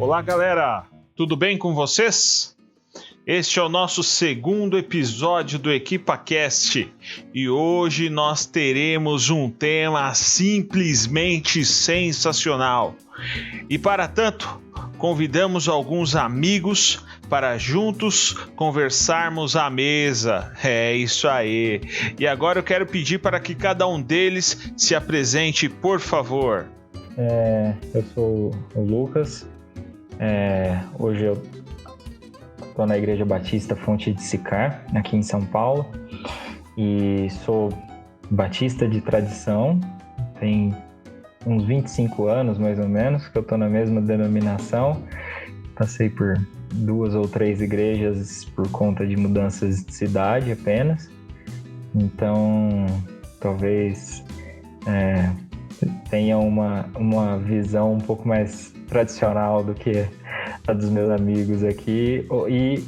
Olá, galera! Tudo bem com vocês? Este é o nosso segundo episódio do EquipaCast e hoje nós teremos um tema simplesmente sensacional. E para tanto, convidamos alguns amigos para juntos conversarmos à mesa. É isso aí! E agora eu quero pedir para que cada um deles se apresente, por favor. Eu sou o Lucas. Hoje eu estou na Igreja Batista Fonte de Sicar, aqui em São Paulo, e sou batista de tradição. Tem uns 25 anos, mais ou menos, que eu estou na mesma denominação. Passei por 2 ou 3 igrejas por conta de mudanças de cidade apenas. Então, talvez tenha uma visão um pouco mais tradicional do que a dos meus amigos aqui e,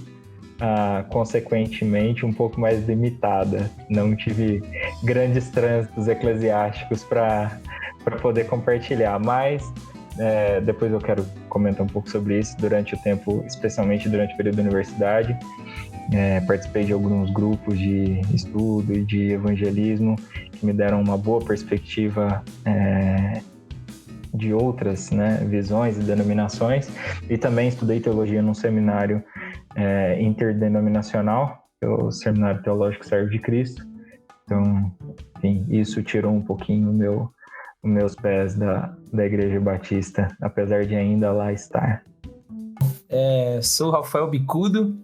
consequentemente, um pouco mais limitada. Não tive grandes trânsitos eclesiásticos para poder compartilhar, mas depois eu quero comentar um pouco sobre isso durante o tempo, especialmente durante o período da universidade. Participei de alguns grupos de estudo e de evangelismo que me deram uma boa perspectiva de outras visões e denominações, e também estudei teologia num seminário interdenominacional, o Seminário Teológico Servo de Cristo. Então, enfim, isso tirou um pouquinho os meus pés da Igreja Batista, apesar de ainda lá estar. Sou Rafael Bicudo,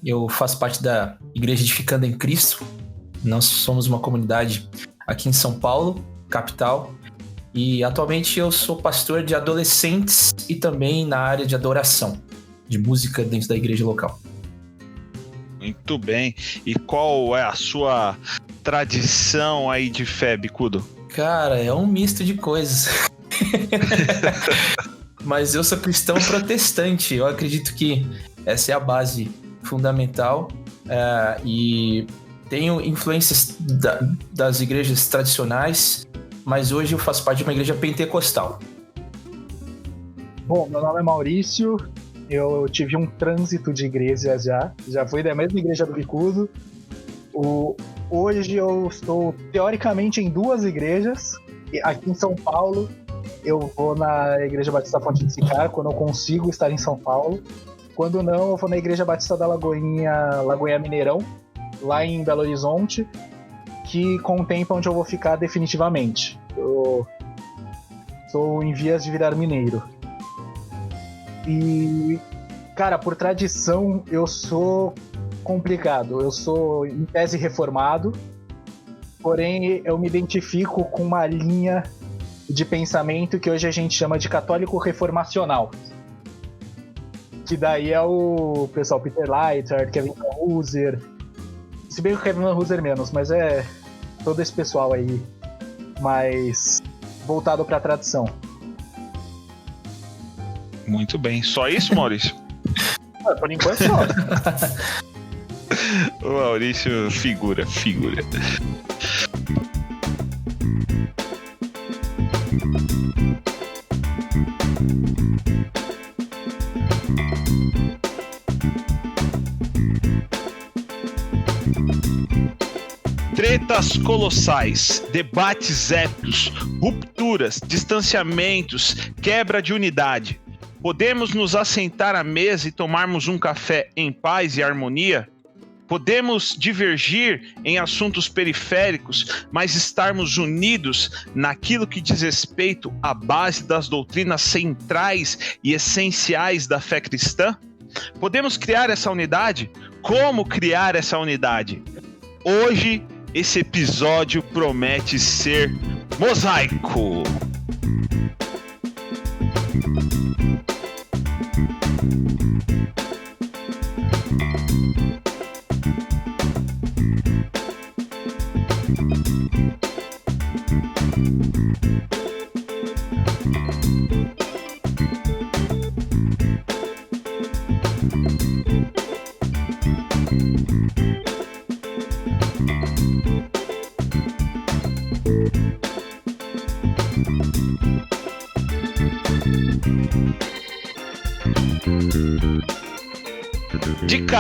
eu faço parte da Igreja Edificando em Cristo. Nós somos uma comunidade aqui em São Paulo, capital, e atualmente eu sou pastor de adolescentes e também na área de adoração, de música dentro da igreja local. Muito bem. E qual é a sua tradição aí de fé, Bicudo? Cara, é um misto de coisas. Mas eu sou cristão protestante. Eu acredito que essa é a base fundamental, e tenho influências das igrejas tradicionais, mas hoje eu faço parte de uma igreja pentecostal. Bom, meu nome é Maurício, eu tive um trânsito de igrejas já fui da mesma igreja do Bicudo. Hoje eu estou teoricamente em 2 igrejas, aqui em São Paulo. Eu vou na Igreja Batista Fonte de Sicar, quando eu consigo estar em São Paulo. Quando não, eu vou na Igreja Batista da Lagoinha Mineirão, lá em Belo Horizonte, que contempla onde eu vou ficar definitivamente. Eu sou em vias de virar mineiro. E, cara, por tradição, eu sou complicado. Eu sou, em tese, reformado, porém eu me identifico com uma linha de pensamento que hoje a gente chama de católico reformacional. Que daí é o pessoal Peter Leiter, Kevin Husser. Se bem que o Kevin Husser menos, mas é todo esse pessoal aí mais voltado para a tradição. Muito bem. Só isso, Maurício? Por enquanto só. O Maurício figura. Tretas colossais, debates épicos, rupturas, distanciamentos, quebra de unidade. Podemos nos assentar à mesa e tomarmos um café em paz e harmonia? Podemos divergir em assuntos periféricos, mas estarmos unidos naquilo que diz respeito à base das doutrinas centrais e essenciais da fé cristã? Podemos criar essa unidade? Como criar essa unidade? Hoje, esse episódio promete ser mosaico.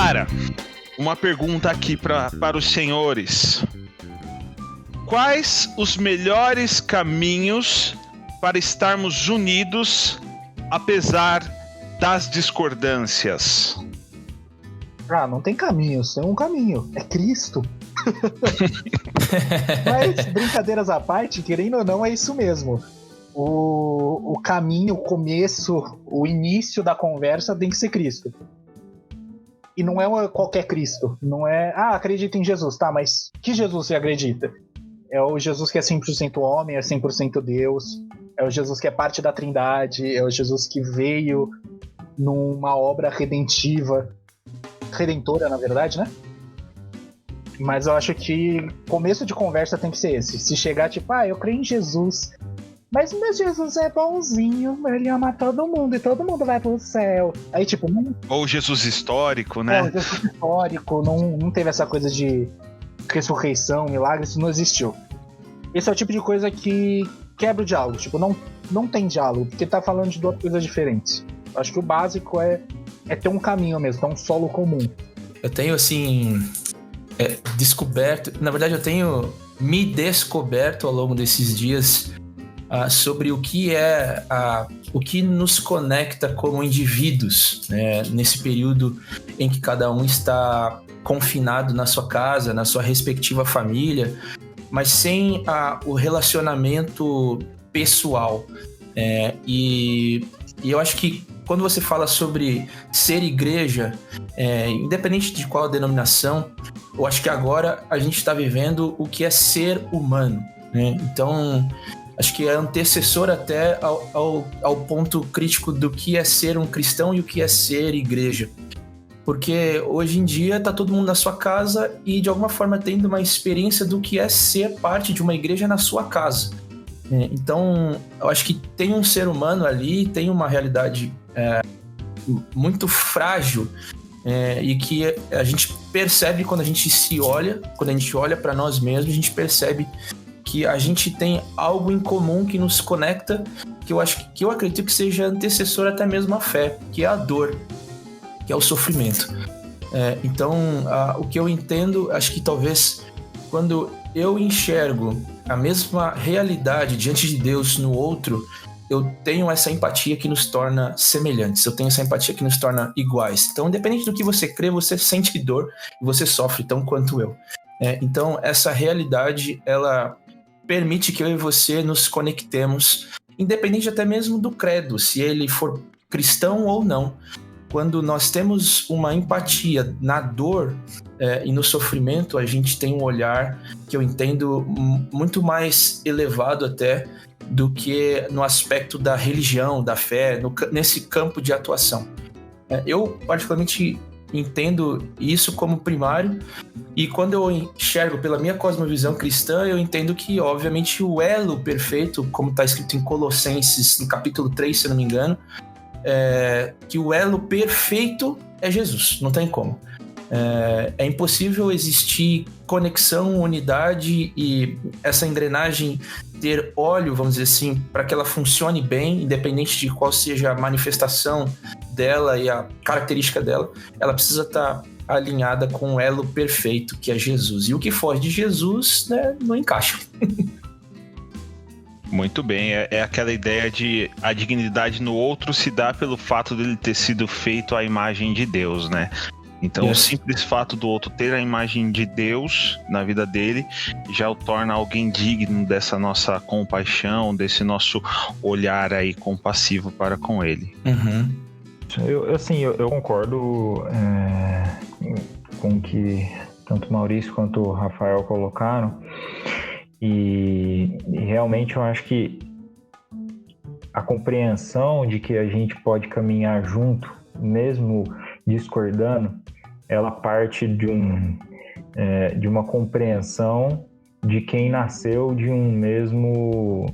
Cara, uma pergunta aqui para os senhores. Quais os melhores caminhos para estarmos unidos, apesar das discordâncias? Não tem caminho, tem um caminho. É Cristo. Mas, brincadeiras à parte, querendo ou não, é isso mesmo. O caminho, o começo, o início da conversa tem que ser Cristo. E não é qualquer Cristo. Não é, acredita em Jesus, tá, mas que Jesus você acredita? É o Jesus que é 100% homem, é 100% Deus. É o Jesus que é parte da Trindade. É o Jesus que veio numa obra redentora, na verdade, né? Mas eu acho que começo de conversa tem que ser esse. Se chegar tipo, eu creio em Jesus, mas meu Jesus é bonzinho, ele ama todo mundo e todo mundo vai pro céu. Aí tipo... Ou Jesus histórico, né? O Jesus histórico, não teve essa coisa de ressurreição, milagre, isso não existiu. Esse é o tipo de coisa que quebra o diálogo. Tipo, não tem diálogo, porque tá falando de duas coisas diferentes. Acho que o básico é ter um caminho mesmo, ter um solo comum. Eu tenho, assim, descoberto... Na verdade, eu tenho me descoberto ao longo desses dias sobre o que o que nos conecta como indivíduos, né, nesse período em que cada um está confinado na sua casa, na sua respectiva família, mas sem o relacionamento pessoal. E eu acho que quando você fala sobre ser igreja, independente de qual a denominação, eu acho que agora a gente está vivendo o que é ser humano, né? Então, acho que é antecessor até ao ponto crítico do que é ser um cristão e o que é ser igreja. Porque hoje em dia tá todo mundo na sua casa e de alguma forma tendo uma experiência do que é ser parte de uma igreja na sua casa. Então, eu acho que tem um ser humano ali, tem uma realidade muito frágil e que a gente percebe quando a gente se olha, quando a gente olha para nós mesmos, a gente percebe que a gente tem algo em comum que nos conecta, que eu acredito que seja antecessor até mesmo à fé, que é a dor, que é o sofrimento. Então, o que eu entendo, acho que talvez quando eu enxergo a mesma realidade diante de Deus no outro, eu tenho essa empatia que nos torna semelhantes, eu tenho essa empatia que nos torna iguais. Então, independente do que você crê, você sente dor e você sofre tão quanto eu. Então, essa realidade, ela permite que eu e você nos conectemos, independente até mesmo do credo, se ele for cristão ou não. Quando nós temos uma empatia na dor e no sofrimento, a gente tem um olhar que eu entendo muito mais elevado até do que no aspecto da religião, da fé, nesse campo de atuação. Eu, particularmente, entendo isso como primário, e quando eu enxergo pela minha cosmovisão cristã, eu entendo que, obviamente, o elo perfeito, como está escrito em Colossenses, no capítulo 3, se eu não me engano, que o elo perfeito é Jesus, não tem como. É impossível existir conexão, unidade e essa engrenagem ter óleo, vamos dizer assim, para que ela funcione bem, independente de qual seja a manifestação dela e a característica dela, ela precisa estar alinhada com o elo perfeito, que é Jesus. E o que foge de Jesus, né, não encaixa. Muito bem, é aquela ideia de a dignidade no outro se dá pelo fato dele ter sido feito à imagem de Deus, né? Então, O simples fato do outro ter a imagem de Deus na vida dele já o torna alguém digno dessa nossa compaixão, desse nosso olhar aí compassivo para com ele. Uhum. Eu concordo com o que tanto o Maurício quanto o Rafael colocaram. E realmente eu acho que a compreensão de que a gente pode caminhar junto, mesmo discordando, ela parte de uma compreensão de quem nasceu de um mesmo...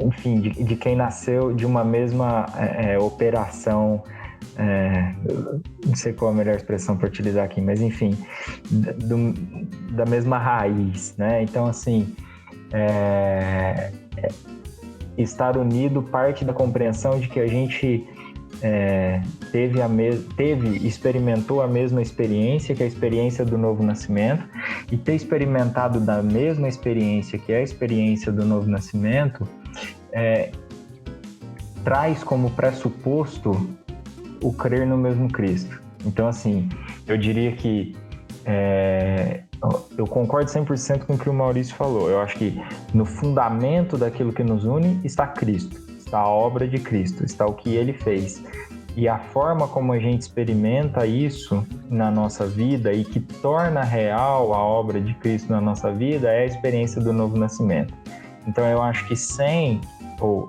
enfim, de quem nasceu de uma mesma operação... não sei qual a melhor expressão para utilizar aqui, mas enfim, da mesma raiz, né? Então, assim, estar unido parte da compreensão de que a gente experimentou a mesma experiência, que é a experiência do novo nascimento, e ter experimentado da mesma experiência, que é a experiência do novo nascimento, traz como pressuposto o crer no mesmo Cristo. Então, assim, eu diria que eu concordo 100% com o que o Maurício falou. Eu acho que no fundamento daquilo que nos une está Cristo, está a obra de Cristo, está o que Ele fez. E a forma como a gente experimenta isso na nossa vida e que torna real a obra de Cristo na nossa vida é a experiência do novo nascimento. Então eu acho que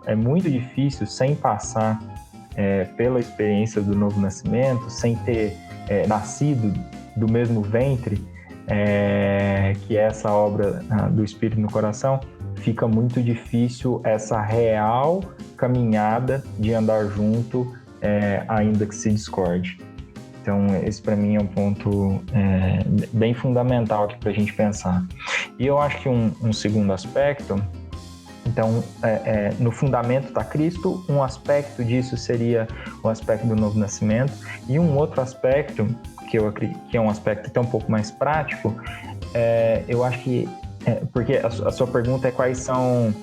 é muito difícil sem passar pela experiência do novo nascimento, sem ter nascido do mesmo ventre, que é essa obra do Espírito no coração, fica muito difícil essa real caminhada de andar junto, ainda que se discorde. Então, esse para mim é um ponto bem fundamental aqui para a gente pensar. E eu acho que um segundo aspecto, então, no fundamento está Cristo, um aspecto disso seria o aspecto do novo nascimento, e um outro aspecto, que é um aspecto até um pouco mais prático, eu acho que, porque a sua pergunta é quais são,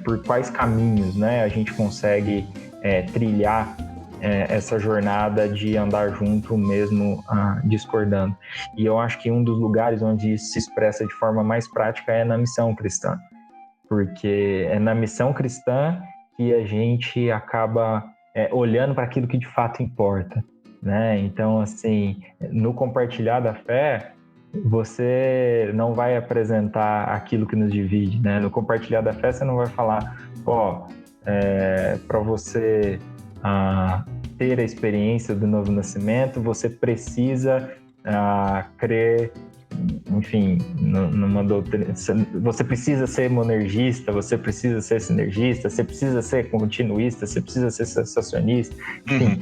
por quais caminhos, né, a gente consegue trilhar essa jornada de andar junto mesmo discordando. E eu acho que um dos lugares onde isso se expressa de forma mais prática é na missão cristã, porque é na missão cristã que a gente acaba olhando para aquilo que de fato importa, né? Então, assim, no compartilhar da fé, você não vai apresentar aquilo que nos divide, né? No compartilhar da fé, você não vai falar, para você ter a experiência do novo nascimento, você precisa crer, enfim, numa doutrina, você precisa ser monergista, você precisa ser sinergista, você precisa ser continuista, você precisa ser sensacionista, enfim,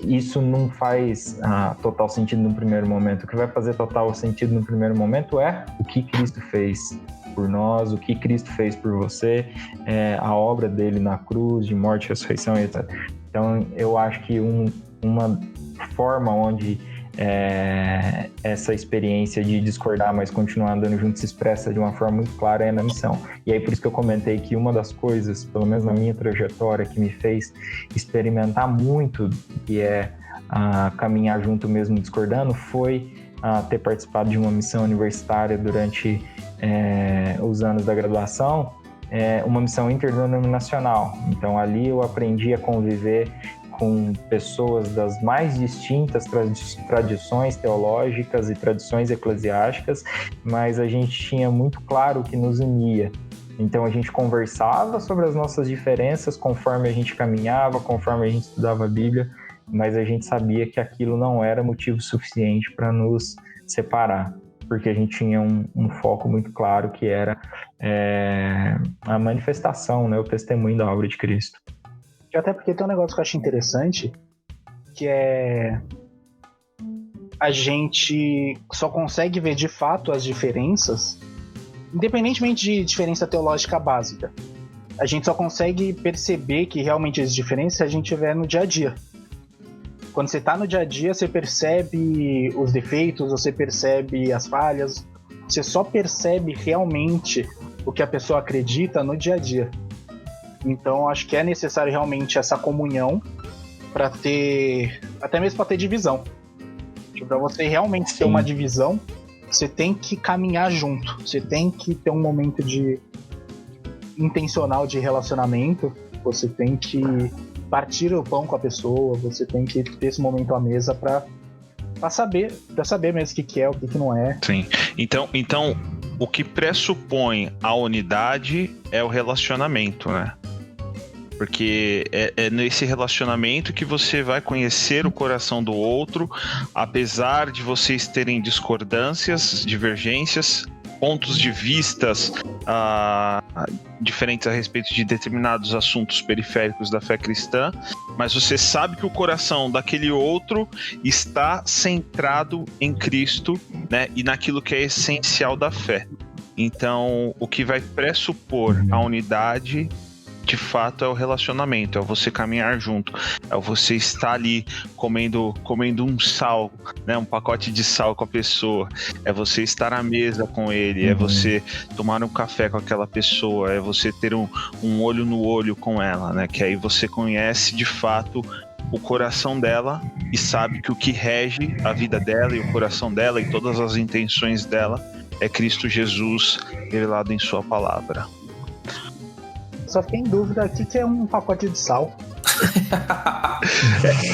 isso não faz total sentido no primeiro momento. O que vai fazer total sentido no primeiro momento é o que Cristo fez por nós, o que Cristo fez por você, a obra dele na cruz, de morte, ressurreição, etc. Então, eu acho que uma forma onde essa experiência de discordar, mas continuar andando junto se expressa de uma forma muito clara na missão. E aí por isso que eu comentei que uma das coisas, pelo menos na minha trajetória, que me fez experimentar muito, que é caminhar junto mesmo discordando, foi ter participado de uma missão universitária durante os anos da graduação, uma missão interdenominacional. Então ali eu aprendi a conviver com pessoas das mais distintas tradições teológicas e tradições eclesiásticas, mas a gente tinha muito claro o que nos unia. Então a gente conversava sobre as nossas diferenças conforme a gente caminhava, conforme a gente estudava a Bíblia, mas a gente sabia que aquilo não era motivo suficiente para nos separar, porque a gente tinha um foco muito claro que era a manifestação, né, o testemunho da obra de Cristo. Até porque tem um negócio que eu acho interessante, que a gente só consegue ver de fato as diferenças, independentemente de diferença teológica básica. A gente só consegue perceber que realmente existe diferença se a gente estiver no dia a dia. Quando você está no dia a dia, você percebe os defeitos, você percebe as falhas, você só percebe realmente o que a pessoa acredita no dia a dia. Então, acho que é necessário realmente essa comunhão para ter, até mesmo para ter divisão. Para você realmente ter uma divisão, você tem que caminhar junto, você tem que ter um momento intencional de relacionamento, você tem que partir o pão com a pessoa, você tem que ter esse momento à mesa para saber mesmo o que é, o que não é. Sim. Então, o que pressupõe a unidade é o relacionamento, né? Porque é nesse relacionamento que você vai conhecer o coração do outro, apesar de vocês terem discordâncias, divergências, pontos de vistas diferentes a respeito de determinados assuntos periféricos da fé cristã, mas você sabe que o coração daquele outro está centrado em Cristo, né, e naquilo que é essencial da fé. Então, o que vai pressupor a unidade de fato é o relacionamento, é você caminhar junto, é você estar ali comendo um sal, né, um pacote de sal com a pessoa, é você estar à mesa com ele, é você tomar um café com aquela pessoa, é você ter um olho no olho com ela, né, que aí você conhece de fato o coração dela e sabe que o que rege a vida dela e o coração dela e todas as intenções dela é Cristo Jesus revelado em sua palavra. Só fiquei em dúvida aqui que é um pacote de sal.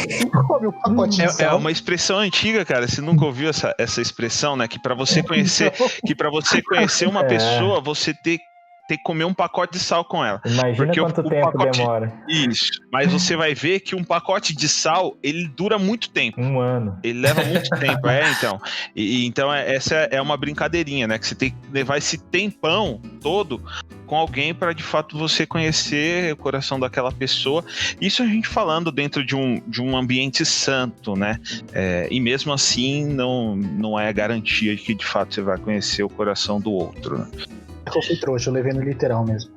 Quem come um pacote de sal? É uma expressão antiga, cara. Você nunca ouviu essa expressão, né? Que para você conhecer uma pessoa, você tem que comer um pacote de sal com ela. Imagina porque quanto tempo demora. Isso. Mas você vai ver que um pacote de sal, ele dura muito tempo. 1 ano. Ele leva muito tempo, então. Então, essa é uma brincadeirinha, né? Que você tem que levar esse tempão todo com alguém para de fato você conhecer o coração daquela pessoa. Isso a gente falando dentro de um ambiente santo, né? E mesmo assim, não é garantia de que de fato você vai conhecer o coração do outro, né? Eu fui trouxa, eu levei no literal mesmo.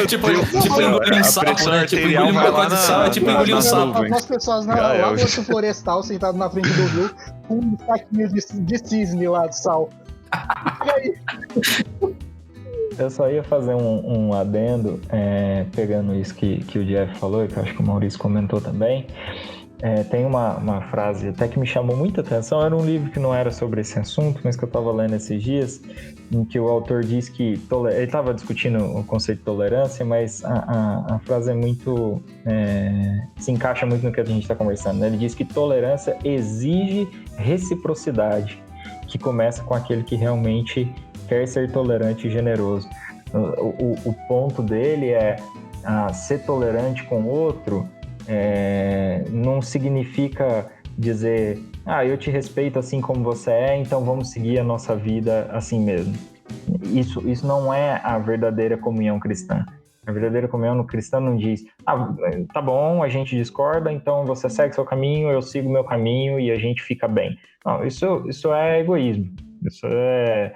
Tipo engolir um sapo, né? Tipo engolir um pacote de sal, é tipo engolir um sapo. As pessoas lá no outro florestal, sentado na frente do rio, com um saquinho de cisne lá de sal. E aí? Eu só ia fazer um adendo, pegando isso que o Jeff falou, e que eu acho que o Maurício comentou também. Tem uma frase até que me chamou muita atenção, era um livro que não era sobre esse assunto, mas que eu estava lendo esses dias, em que o autor diz que ele estava discutindo o conceito de tolerância, mas a frase é muito se encaixa muito no que a gente está conversando, né? Ele diz que tolerância exige reciprocidade, que começa com aquele que realmente quer ser tolerante e generoso. O ponto dele é ser tolerante com o outro. Não significa dizer eu te respeito assim como você é, então vamos seguir a nossa vida assim mesmo. Isso não é a verdadeira comunhão cristã. A verdadeira comunhão cristã não diz tá bom, a gente discorda, então você segue seu caminho, eu sigo meu caminho e a gente fica bem. Não, isso é egoísmo. Isso é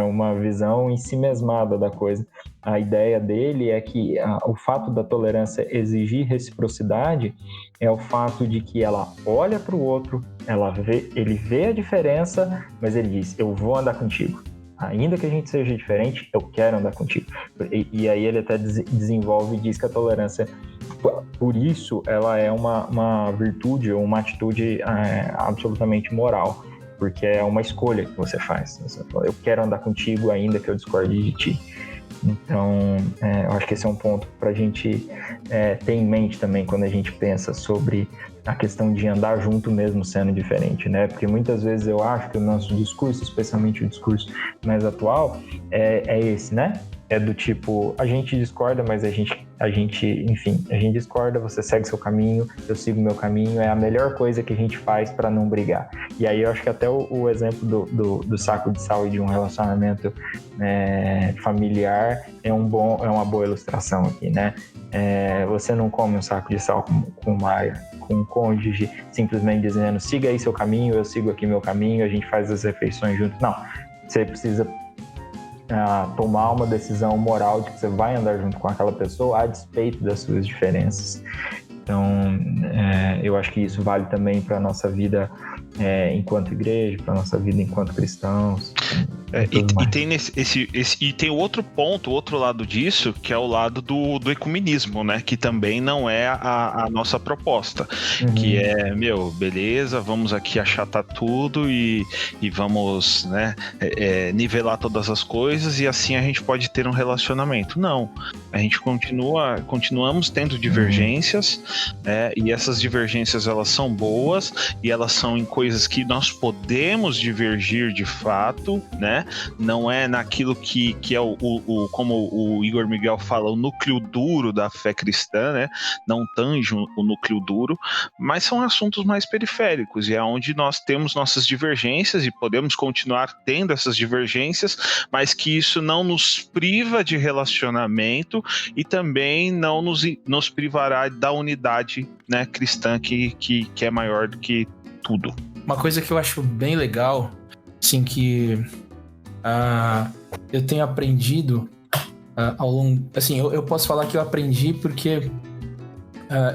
uma visão em si mesmada da coisa. A ideia dele é que o fato da tolerância exigir reciprocidade é o fato de que ela olha para o outro, ele vê a diferença, mas ele diz, eu vou andar contigo. Ainda que a gente seja diferente, eu quero andar contigo. E aí ele até desenvolve e diz que a tolerância, por isso, ela é uma virtude ou uma atitude absolutamente moral. Porque é uma escolha que você faz. Você fala, eu quero andar contigo ainda que eu discorde de ti. Então, eu acho que esse é um ponto para a gente ter em mente também quando a gente pensa sobre a questão de andar junto mesmo sendo diferente, né? Porque muitas vezes eu acho que o nosso discurso, especialmente o discurso mais atual, é esse, né? É do tipo, a gente discorda, mas a gente discorda, você segue seu caminho, eu sigo meu caminho, é a melhor coisa que a gente faz para não brigar. E aí eu acho que até o exemplo do saco de sal e de um relacionamento familiar é uma boa ilustração aqui, né? Você não come um saco de sal com um cônjuge simplesmente dizendo, siga aí seu caminho, eu sigo aqui meu caminho, a gente faz as refeições juntos. Não, você precisa tomar uma decisão moral de que você vai andar junto com aquela pessoa a despeito das suas diferenças. Então, eu acho que isso vale também para a nossa vida enquanto igreja, para a nossa vida enquanto cristãos. E tem outro ponto, outro lado disso, que é o lado do ecumenismo, né? Que também não é a nossa proposta. Uhum. Que é, beleza, vamos aqui achatar tudo e vamos, né, nivelar todas as coisas e assim a gente pode ter um relacionamento. Não, a gente continuamos tendo divergências, e essas divergências elas são boas e elas são em coisas que nós podemos divergir de fato, né? Não é naquilo que é como o Igor Miguel fala, o núcleo duro da fé cristã, né? Não tange o núcleo duro, mas são assuntos mais periféricos e é onde nós temos nossas divergências e podemos continuar tendo essas divergências, mas que isso não nos priva de relacionamento e também não nos privará da unidade, né, cristã que é maior do que tudo. Uma coisa que eu acho bem legal, assim, que eu tenho aprendido ao longo... Assim, eu posso falar que eu aprendi porque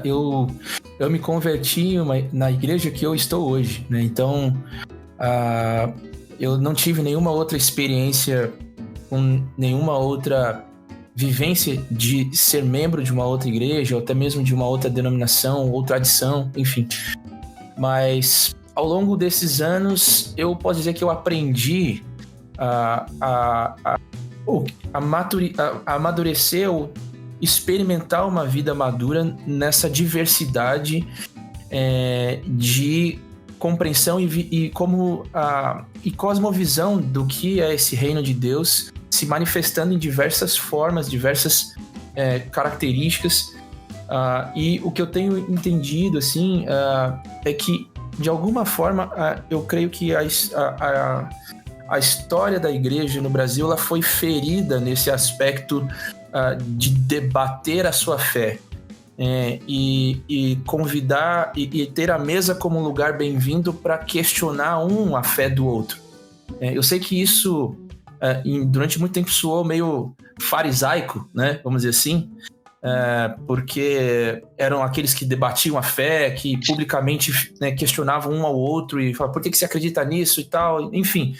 eu me converti na igreja que eu estou hoje, né? Então, eu não tive nenhuma outra experiência com nenhuma outra vivência de ser membro de uma outra igreja, ou até mesmo de uma outra denominação ou tradição, enfim. Mas ao longo desses anos, eu posso dizer que eu aprendi a amadurecer ou experimentar uma vida madura nessa diversidade de compreensão e cosmovisão do que é esse reino de Deus, se manifestando em diversas formas, diversas características. E o que eu tenho entendido assim, é que, de alguma forma, eu creio que a história da igreja no Brasil ela foi ferida nesse aspecto de debater a sua fé. E convidar e ter a mesa como um lugar bem-vindo para questionar a fé do outro. Eu sei que isso durante muito tempo soou meio farisaico, né? Vamos dizer assim, porque eram aqueles que debatiam a fé, que publicamente, né, questionavam um ao outro e falavam, por que você acredita nisso e tal, enfim.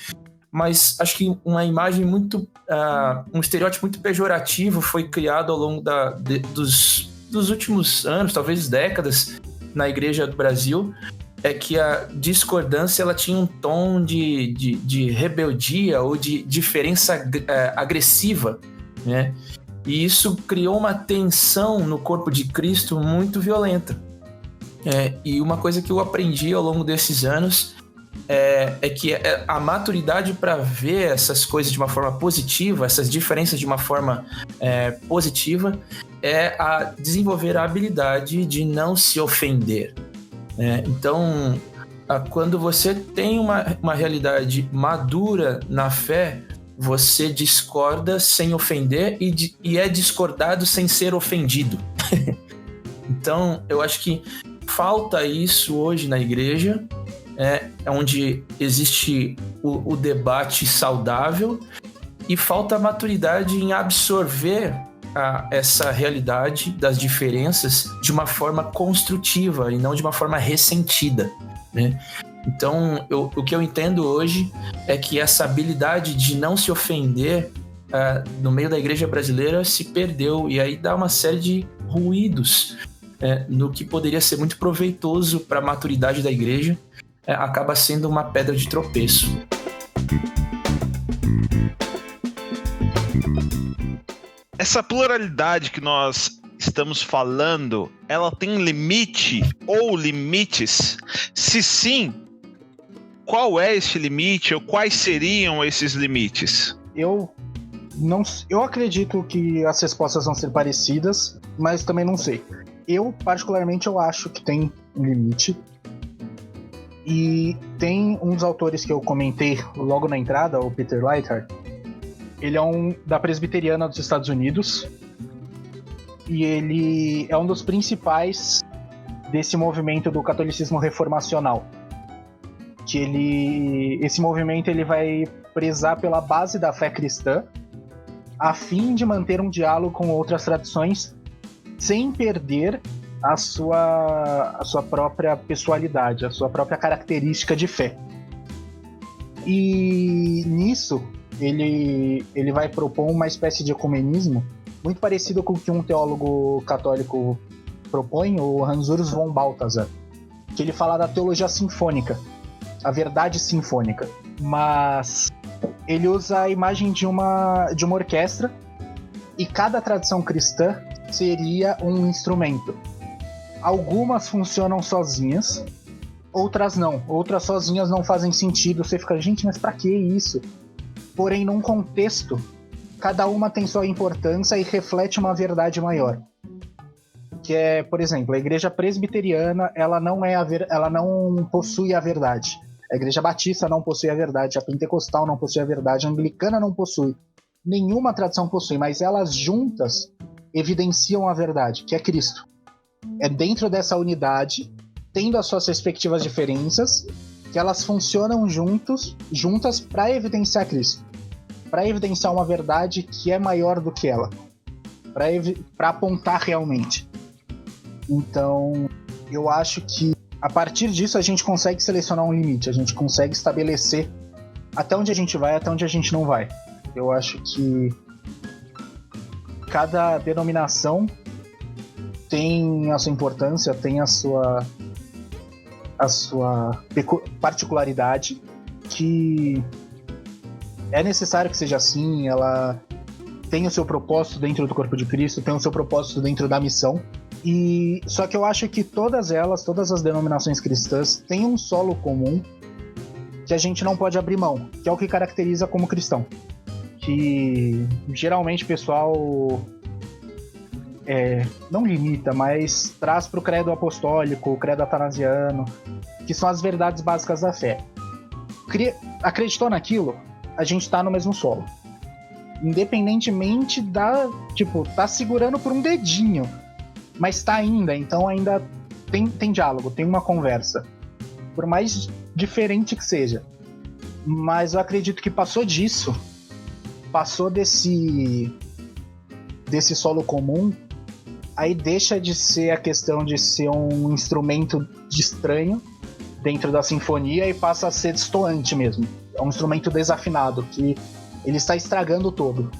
Mas acho que uma imagem muito, um estereótipo muito pejorativo foi criado ao longo dos últimos anos, talvez décadas, na Igreja do Brasil, é que a discordância ela tinha um tom de rebeldia ou de diferença agressiva, né? E isso criou uma tensão no corpo de Cristo muito violenta. E uma coisa que eu aprendi ao longo desses anos é que a maturidade para ver essas coisas de uma forma positiva, essas diferenças de uma forma positiva, é a desenvolver a habilidade de não se ofender. Então, quando você tem uma realidade madura na fé, você discorda sem ofender e é discordado sem ser ofendido. Então, eu acho que falta isso hoje na igreja, onde existe o debate saudável, e falta maturidade em absorver essa realidade das diferenças de uma forma construtiva e não de uma forma ressentida, né? Então, o que eu entendo hoje é que essa habilidade de não se ofender no meio da igreja brasileira se perdeu, e aí dá uma série de ruídos no que poderia ser muito proveitoso para a maturidade da igreja, acaba sendo uma pedra de tropeço. Essa pluralidade que nós estamos falando, ela tem limite ou limites? Se sim, qual é esse limite ou quais seriam esses limites? Eu acredito que as respostas vão ser parecidas, mas também não sei. Particularmente, eu acho que tem um limite. E tem um dos autores que eu comentei logo na entrada, o Peter Leithart. Ele é da Presbiteriana dos Estados Unidos. E ele é um dos principais desse movimento do catolicismo reformacional. Esse movimento ele vai prezar pela base da fé cristã, a fim de manter um diálogo com outras tradições, sem perder a sua própria pessoalidade, a sua própria característica de fé. E nisso, ele vai propor uma espécie de ecumenismo muito parecido com o que um teólogo católico propõe, o Hans-Urs von Balthasar, que ele fala da teologia sinfônica, a verdade sinfônica. Mas ele usa a imagem de uma orquestra, e cada tradição cristã seria um instrumento. Algumas funcionam sozinhas, outras não. Outras sozinhas não fazem sentido. Você fica, gente, mas pra que isso? Porém, num contexto, cada uma tem sua importância e reflete uma verdade maior. Que é, por exemplo, a igreja presbiteriana, ela não possui a verdade. A igreja batista não possui a verdade, a pentecostal não possui a verdade, a anglicana não possui. Nenhuma tradição possui, mas elas juntas evidenciam a verdade, que é Cristo. É dentro dessa unidade, tendo as suas respectivas diferenças, que elas funcionam juntas para evidenciar Cristo. para evidenciar uma verdade que é maior do que ela, para apontar realmente. Então, eu acho que a partir disso a gente consegue selecionar um limite, a gente consegue estabelecer até onde a gente vai, até onde a gente não vai. Eu acho que cada denominação tem a sua importância, tem a sua particularidade, que é necessário que seja assim. Ela tem o seu propósito dentro do corpo de Cristo, tem o seu propósito dentro da missão. E só que eu acho que todas as denominações cristãs têm um solo comum que a gente não pode abrir mão, que é o que caracteriza como cristão. Que geralmente o pessoal não limita, mas traz para o credo apostólico, o credo atanasiano, que são as verdades básicas da fé. Acreditou naquilo, a gente está no mesmo solo. Independentemente tá segurando por um dedinho, mas tá ainda, então ainda tem diálogo, tem uma conversa. Por mais diferente que seja. Mas eu acredito que passou desse solo comum, aí deixa de ser a questão de ser um instrumento estranho dentro da sinfonia e passa a ser destoante mesmo. É um instrumento desafinado, que ele está estragando todo.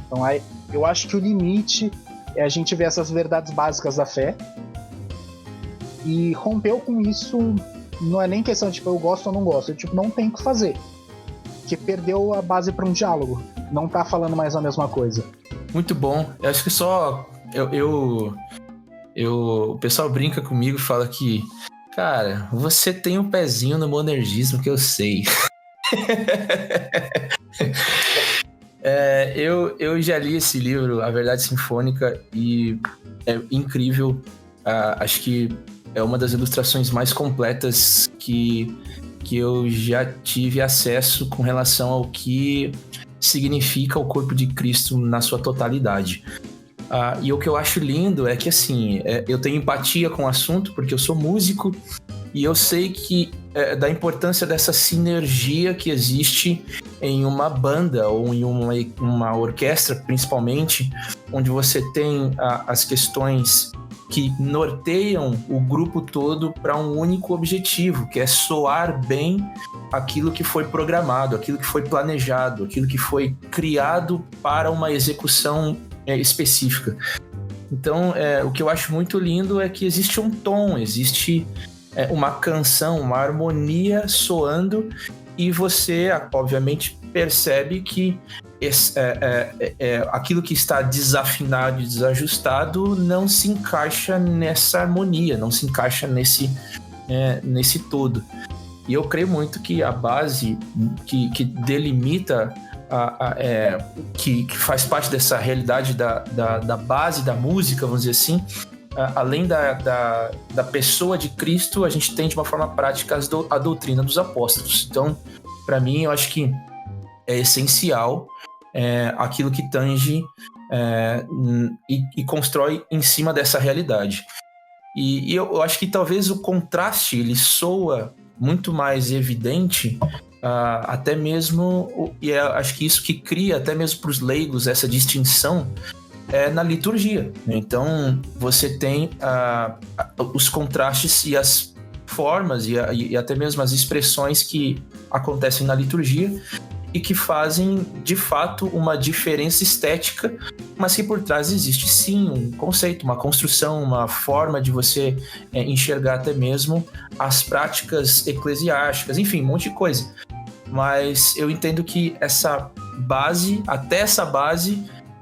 Então aí, eu acho que o limite é a gente ver essas verdades básicas da fé, e rompeu com isso. Não é nem questão de eu gosto ou não gosto, não tem o que fazer, que perdeu a base para um diálogo, não tá falando mais a mesma coisa. Muito bom. Eu acho que só o pessoal brinca comigo e fala que, cara, você tem um pezinho no monergismo, que eu sei. Eu já li esse livro, A Verdade Sinfônica, e é incrível. Acho que é uma das ilustrações mais completas que eu já tive acesso com relação ao que significa o corpo de Cristo na sua totalidade. E o que eu acho lindo é que, assim, eu tenho empatia com o assunto, porque eu sou músico, e eu sei que da importância dessa sinergia que existe em uma banda ou em uma orquestra, principalmente, onde você tem as questões que norteiam o grupo todo para um único objetivo, que é soar bem aquilo que foi programado, aquilo que foi planejado, aquilo que foi criado para uma execução específica. Então, o que eu acho muito lindo é que existe um tom, existe uma canção, uma harmonia soando, e você, obviamente, percebe que aquilo que está desafinado e desajustado não se encaixa nessa harmonia, não se encaixa nesse todo. E eu creio muito que a base que delimita, que faz parte dessa realidade da base da música, vamos dizer assim, além da pessoa de Cristo, a gente tem de uma forma prática a doutrina dos apóstolos. Então, para mim, eu acho que é essencial aquilo que tange e constrói em cima dessa realidade. E eu acho que talvez o contraste ele soa muito mais evidente, até mesmo, e acho que isso que cria até mesmo para os leigos essa distinção na liturgia. Então você tem os contrastes e as formas e até mesmo as expressões que acontecem na liturgia e que fazem, de fato, uma diferença estética, mas que por trás existe, sim, um conceito, uma construção, uma forma de você enxergar até mesmo as práticas eclesiásticas, enfim, um monte de coisa. Mas eu entendo que essa base,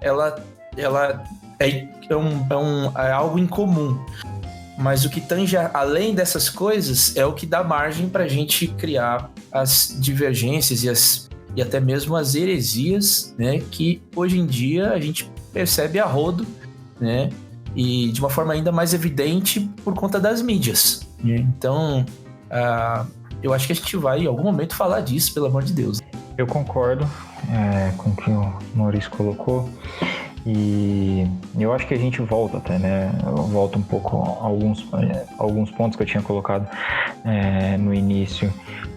ela é algo em comum. Mas o que tange além dessas coisas é o que dá margem para a gente criar as divergências e até mesmo as heresias, né, que hoje em dia a gente percebe a rodo, né, e de uma forma ainda mais evidente por conta das mídias. Então, eu acho que a gente vai em algum momento falar disso, pelo amor de Deus. Eu concordo com o que o Maurício colocou, e eu acho que a gente volta até, né? Eu volto um pouco a alguns pontos que eu tinha colocado no início,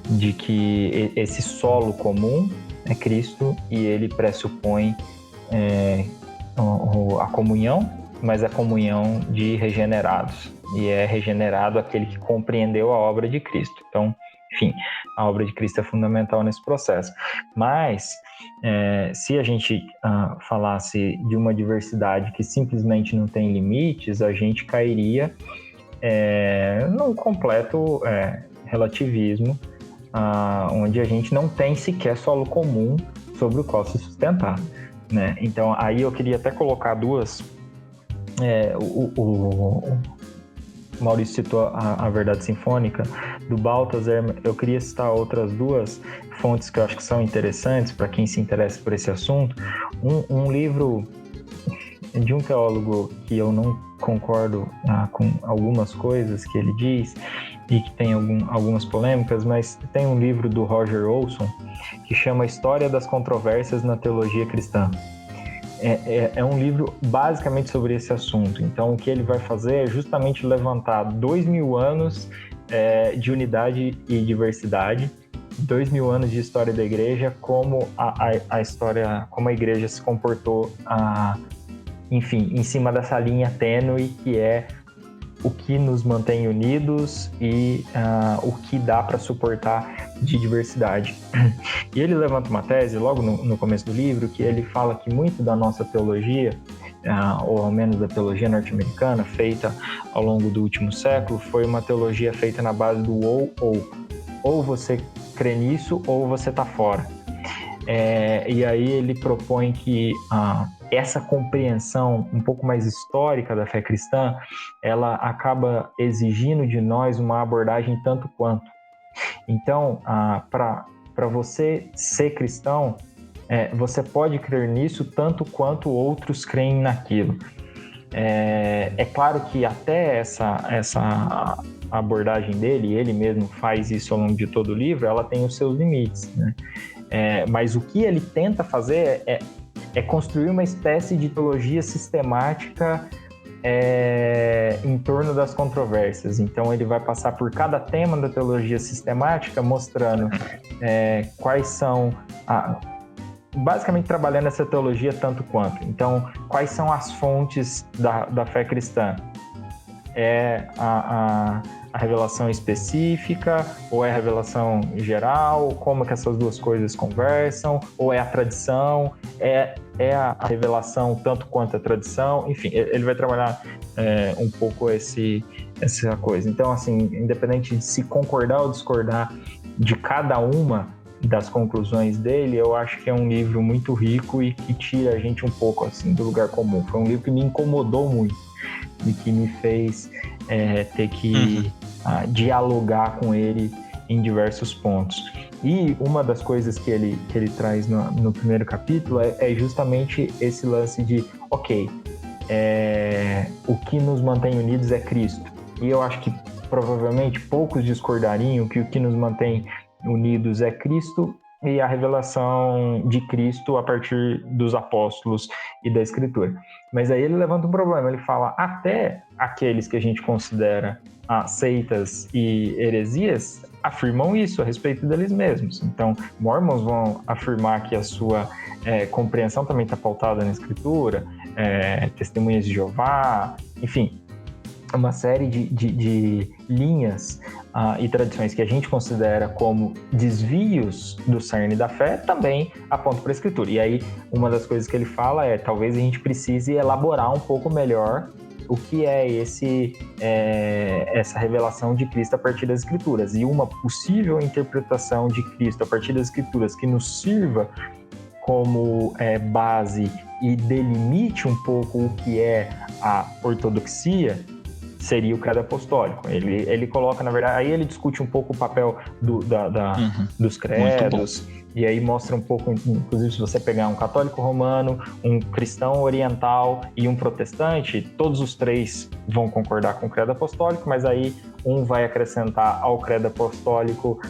de que esse solo comum é Cristo, e ele pressupõe a comunhão, mas a comunhão de regenerados, e é regenerado aquele que compreendeu a obra de Cristo. Então, enfim, a obra de Cristo é fundamental nesse processo. Mas, se a gente falasse de uma diversidade que simplesmente não tem limites, a gente cairia num completo relativismo, onde a gente não tem sequer solo comum sobre o qual se sustentar, né? Então, aí eu queria até colocar duas... O Maurício citou a Verdade Sinfônica do Balthasar. Eu queria citar outras duas fontes que eu acho que são interessantes para quem se interessa por esse assunto. Um livro de um teólogo que eu não concordo com algumas coisas que ele diz e que tem algumas polêmicas, mas tem um livro do Roger Olson que chama História das Controvérsias na Teologia Cristã. É um livro basicamente sobre esse assunto. Então, o que ele vai fazer é justamente levantar 2000 anos de unidade e diversidade, 2000 anos de história da igreja, como a história, como a igreja se comportou, enfim, em cima dessa linha tênue que é o que nos mantém unidos e o que dá para suportar de diversidade. E ele levanta uma tese, logo no começo do livro, que ele fala que muito da nossa teologia, ou ao menos da teologia norte-americana, feita ao longo do último século, foi uma teologia feita na base do ou. Ou você crê nisso, ou você está fora. E aí ele propõe que essa compreensão um pouco mais histórica da fé cristã, ela acaba exigindo de nós uma abordagem tanto quanto. Então, para você ser cristão, você pode crer nisso tanto quanto outros creem naquilo. É claro que até essa abordagem dele, ele mesmo faz isso ao longo de todo o livro, ela tem os seus limites, né? Mas o que ele tenta fazer é construir uma espécie de teologia sistemática em torno das controvérsias. Então ele vai passar por cada tema da teologia sistemática, mostrando quais são... basicamente trabalhando essa teologia tanto quanto. Então, quais são as fontes da fé cristã? É a revelação específica, ou é a revelação geral? Como que essas duas coisas conversam? Ou é a tradição? É a revelação tanto quanto a tradição? Enfim, ele vai trabalhar um pouco essa coisa. Então, assim, independente de se concordar ou discordar de cada uma das conclusões dele, eu acho que é um livro muito rico e que tira a gente um pouco assim do lugar comum. Foi um livro que me incomodou muito e que me fez ter que dialogar com ele em diversos pontos. E uma das coisas que ele traz no primeiro capítulo é justamente esse lance de, o que nos mantém unidos é Cristo. E eu acho que provavelmente poucos discordariam que o que nos mantém unidos é Cristo e a revelação de Cristo a partir dos apóstolos e da Escritura. Mas aí ele levanta um problema, ele fala, até aqueles que a gente considera seitas e heresias afirmam isso a respeito deles mesmos. Então, mormons vão afirmar que a sua compreensão também está pautada na Escritura, testemunhas de Jeová, enfim, uma série de linhas e tradições que a gente considera como desvios do cerne da fé também apontam para a Escritura. E aí, uma das coisas que ele fala talvez a gente precise elaborar um pouco melhor o que é essa revelação de Cristo a partir das Escrituras. E uma possível interpretação de Cristo a partir das Escrituras que nos sirva como base e delimite um pouco o que é a ortodoxia, seria o credo apostólico. Ele coloca, na verdade, aí ele discute um pouco o papel dos credos, e aí mostra um pouco, inclusive se você pegar um católico romano, um cristão oriental e um protestante, todos os três vão concordar com o credo apostólico, mas aí um vai acrescentar ao credo apostólico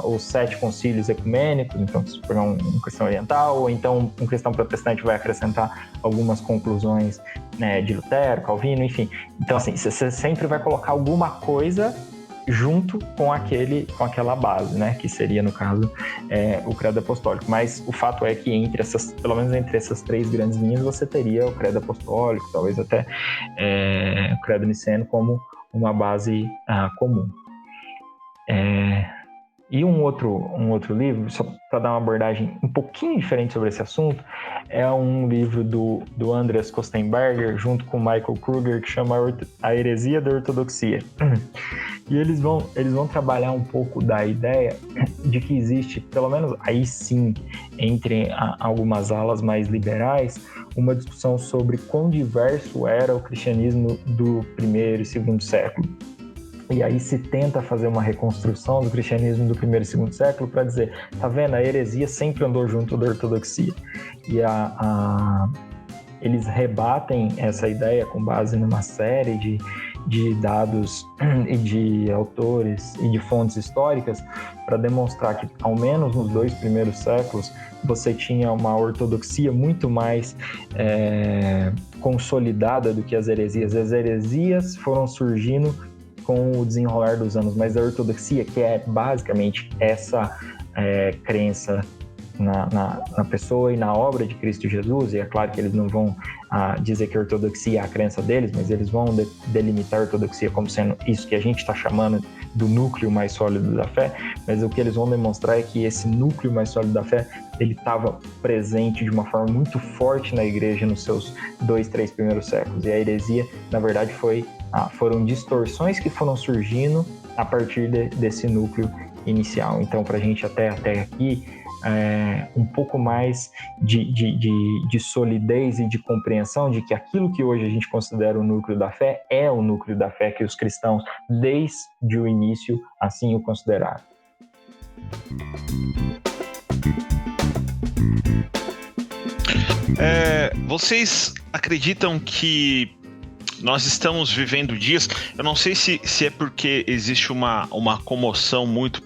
os 7 concílios ecumênicos, então se pegar um cristão oriental, ou então um cristão protestante vai acrescentar algumas conclusões, né, de Lutero, Calvino, enfim. Então assim, você sempre vai colocar alguma coisa junto com aquela base, né? Que seria, no caso, o credo apostólico. Mas o fato é que pelo menos entre essas 3 grandes linhas, você teria o credo apostólico, talvez até o credo niceno como uma base comum. E um outro livro, só para dar uma abordagem um pouquinho diferente sobre esse assunto, é um livro do Andreas Kostenberger, junto com Michael Kruger, que chama A Heresia da Ortodoxia. E eles vão trabalhar um pouco da ideia de que existe, pelo menos aí sim, entre algumas alas mais liberais, uma discussão sobre quão diverso era o cristianismo do primeiro e segundo século. E aí se tenta fazer uma reconstrução do cristianismo do primeiro e segundo século para dizer, tá vendo, a heresia sempre andou junto da ortodoxia. E eles rebatem essa ideia com base numa série de dados e de autores e de fontes históricas para demonstrar que, ao menos nos 2 primeiros séculos, você tinha uma ortodoxia muito mais consolidada do que as heresias. As heresias foram surgindo com o desenrolar dos anos, mas a ortodoxia, que é basicamente essa crença na pessoa e na obra de Cristo Jesus, e é claro que eles não vão dizer que a ortodoxia é a crença deles, mas eles vão delimitar a ortodoxia como sendo isso que a gente está chamando do núcleo mais sólido da fé, mas o que eles vão demonstrar é que esse núcleo mais sólido da fé, ele estava presente de uma forma muito forte na igreja nos seus 2, 3 primeiros séculos, e a heresia, na verdade, foram distorções que foram surgindo a partir desse núcleo inicial. Então, para a gente até aqui, um pouco mais de solidez e de compreensão de que aquilo que hoje a gente considera o núcleo da fé é o núcleo da fé que os cristãos, desde o início, assim o consideraram. Vocês acreditam que nós estamos vivendo dias, eu não sei se é porque existe uma comoção muito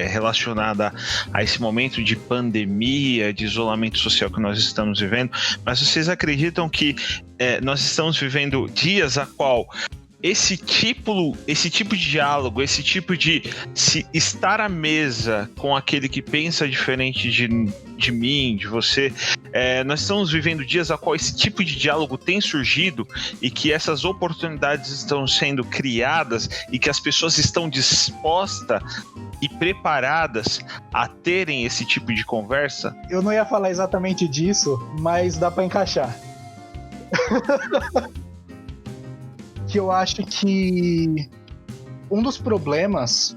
relacionada a esse momento de pandemia, de isolamento social que nós estamos vivendo, mas vocês acreditam que nós estamos vivendo dias a qual esse tipo de diálogo, esse tipo de se estar à mesa com aquele que pensa diferente de mim, de você, nós estamos vivendo dias a qual esse tipo de diálogo tem surgido e que essas oportunidades estão sendo criadas e que as pessoas estão dispostas e preparadas a terem esse tipo de conversa? Eu não ia falar exatamente disso, mas dá pra encaixar. Que eu acho que um dos problemas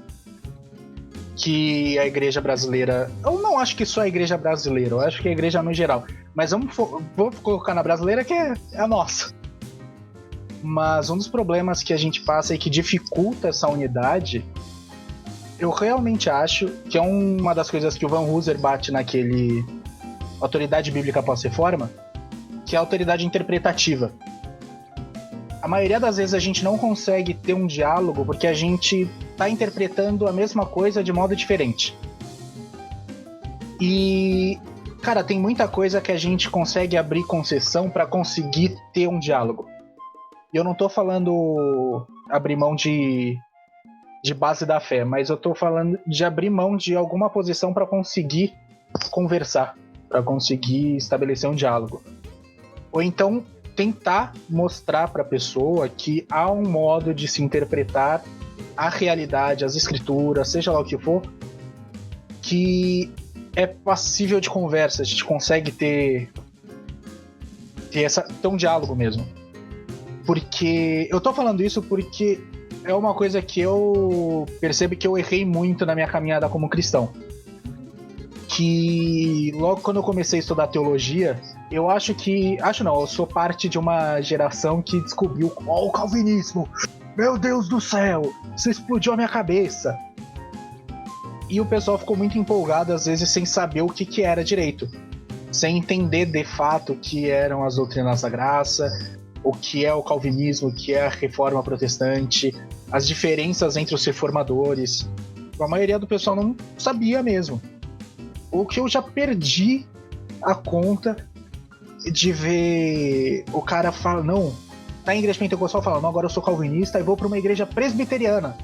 que a igreja brasileira... Eu não acho que só a igreja brasileira, eu acho que a igreja no geral. Mas vou colocar na brasileira, que é a nossa. Mas um dos problemas que a gente passa e que dificulta essa unidade, eu realmente acho que é uma das coisas que o Van Hooser bate naquele Autoridade Bíblica Pós-Reforma, que é a autoridade interpretativa. A maioria das vezes a gente não consegue ter um diálogo porque a gente está interpretando a mesma coisa de modo diferente. E, cara, tem muita coisa que a gente consegue abrir concessão para conseguir ter um diálogo. E eu não tô falando abrir mão de base da fé, mas eu tô falando de abrir mão de alguma posição para conseguir conversar, para conseguir estabelecer um diálogo. Ou então tentar mostrar para a pessoa que há um modo de se interpretar a realidade, as escrituras, seja lá o que for, que é passível de conversa, a gente consegue ter um diálogo mesmo. Porque eu tô falando isso porque é uma coisa que eu percebo que eu errei muito na minha caminhada como cristão. Que logo quando eu comecei a estudar teologia, eu eu sou parte de uma geração que descobriu o calvinismo. Meu Deus do céu, isso explodiu a minha cabeça. E o pessoal ficou muito empolgado, às vezes, sem saber o que era direito. Sem entender, de fato, o que eram as doutrinas da graça, o que é o calvinismo, o que é a reforma protestante, as diferenças entre os reformadores. A maioria do pessoal não sabia mesmo. O que eu já perdi a conta de ver o cara falar, não, tá em igreja pentecostal falando, agora eu sou calvinista e vou pra uma igreja presbiteriana.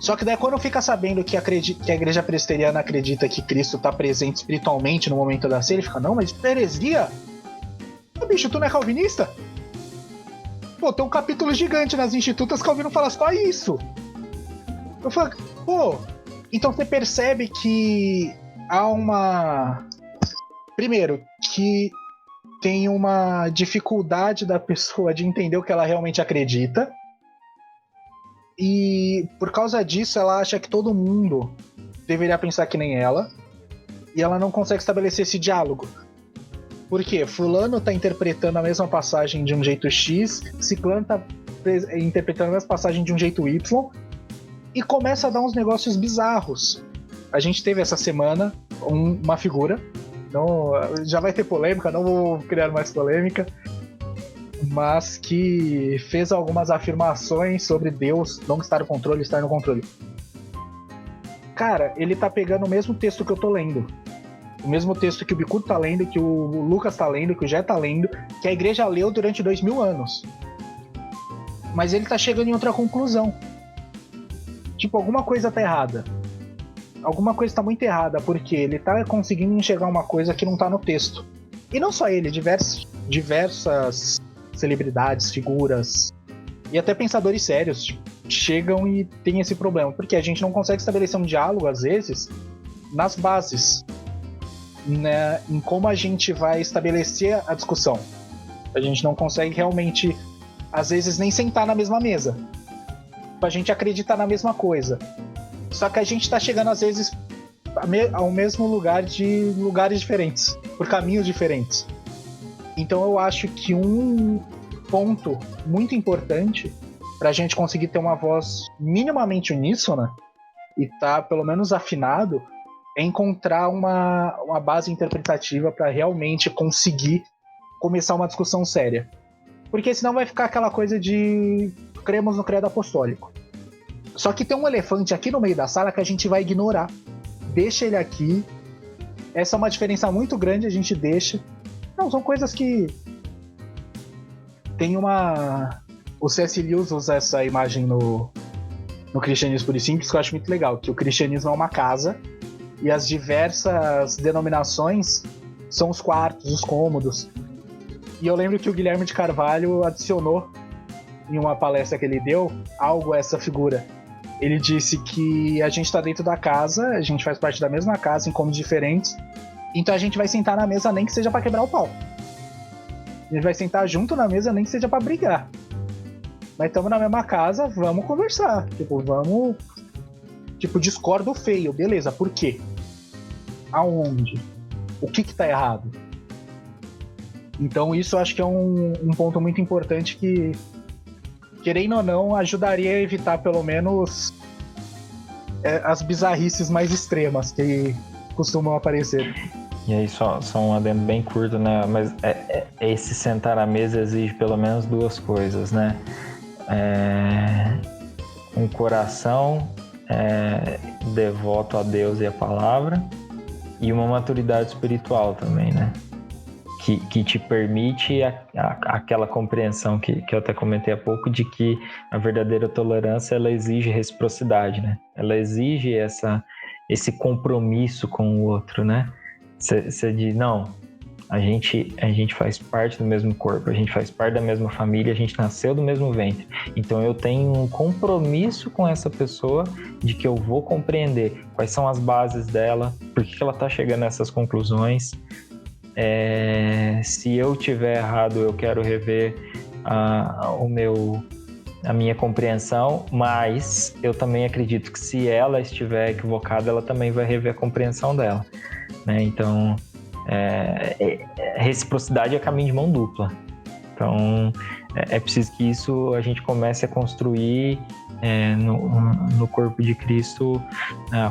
Só que daí quando fica sabendo que a igreja presbiteriana acredita que Cristo tá presente espiritualmente no momento da ceia, ele fica, não, mas isso é heresia? Bicho, tu não é calvinista? Pô, tem um capítulo gigante nas Institutas que Calvino fala só isso. Eu falo, pô, então você percebe que há uma... Primeiro, que tem uma dificuldade da pessoa de entender o que ela realmente acredita. E por causa disso ela acha que todo mundo deveria pensar que nem ela. E ela não consegue estabelecer esse diálogo. Por quê? Fulano tá interpretando a mesma passagem de um jeito X, Ciclano tá interpretando a mesma passagem de um jeito Y, e começa a dar uns negócios bizarros. A gente teve essa semana uma figura, não, já vai ter polêmica, não vou criar mais polêmica, mas que fez algumas afirmações sobre Deus não estar no controle, estar no controle. Cara, ele tá pegando o mesmo texto que eu tô lendo. O mesmo texto que o Bicudo tá lendo, que o Lucas tá lendo, que o Jé tá lendo, que a igreja leu durante 2000 anos. Mas ele tá chegando em outra conclusão. Tipo, alguma coisa tá errada. Alguma coisa tá muito errada, porque ele tá conseguindo enxergar uma coisa que não tá no texto. E não só ele, diversas celebridades, figuras e até pensadores sérios chegam e tem esse problema, porque a gente não consegue estabelecer um diálogo, às vezes, nas bases, né, em como a gente vai estabelecer a discussão. A gente não consegue realmente, às vezes, nem sentar na mesma mesa pra gente acreditar na mesma coisa. Só que a gente tá chegando, às vezes, ao mesmo lugar de lugares diferentes, por caminhos diferentes. Então eu acho que um ponto muito importante pra gente conseguir ter uma voz minimamente uníssona e tá pelo menos afinado é encontrar uma base interpretativa para realmente conseguir começar uma discussão séria. Porque senão vai ficar aquela coisa de cremos no credo apostólico. Só que tem um elefante aqui no meio da sala que a gente vai ignorar. Deixa ele aqui. Essa é uma diferença muito grande, a gente deixa. Não, são coisas que... Tem uma... O C.S. Lewis usa essa imagem no Cristianismo Puro e Simples, que eu acho muito legal, que o cristianismo é uma casa e as diversas denominações são os quartos, os cômodos. E eu lembro que o Guilherme de Carvalho adicionou, em uma palestra que ele deu, algo a essa figura. Ele disse que a gente está dentro da casa, a gente faz parte da mesma casa, em cômodos diferentes, então a gente vai sentar na mesa nem que seja para quebrar o pau. A gente vai sentar junto na mesa nem que seja para brigar. Mas estamos na mesma casa, vamos conversar. Vamos... discordo feio, beleza, por quê? Aonde? O que tá errado? Então isso eu acho que é um ponto muito importante que, querendo ou não, ajudaria a evitar pelo menos as bizarrices mais extremas que costumam aparecer. E aí só um adendo bem curto, né? Mas esse sentar à mesa exige pelo menos duas coisas, né? Um coração devoto a Deus e a palavra, e uma maturidade espiritual também, né? Que te permite aquela compreensão que eu até comentei há pouco, de que a verdadeira tolerância, ela exige reciprocidade, né? Ela exige esse compromisso com o outro, né? Você diz, não, a gente faz parte do mesmo corpo, a gente faz parte da mesma família, a gente nasceu do mesmo ventre. Então eu tenho um compromisso com essa pessoa de que eu vou compreender quais são as bases dela, por que ela está chegando a essas conclusões. Se eu tiver errado, eu quero rever a minha compreensão, mas eu também acredito que se ela estiver equivocada, ela também vai rever a compreensão dela, né? Então, reciprocidade é caminho de mão dupla. Então, é preciso que isso a gente comece a construir no corpo de Cristo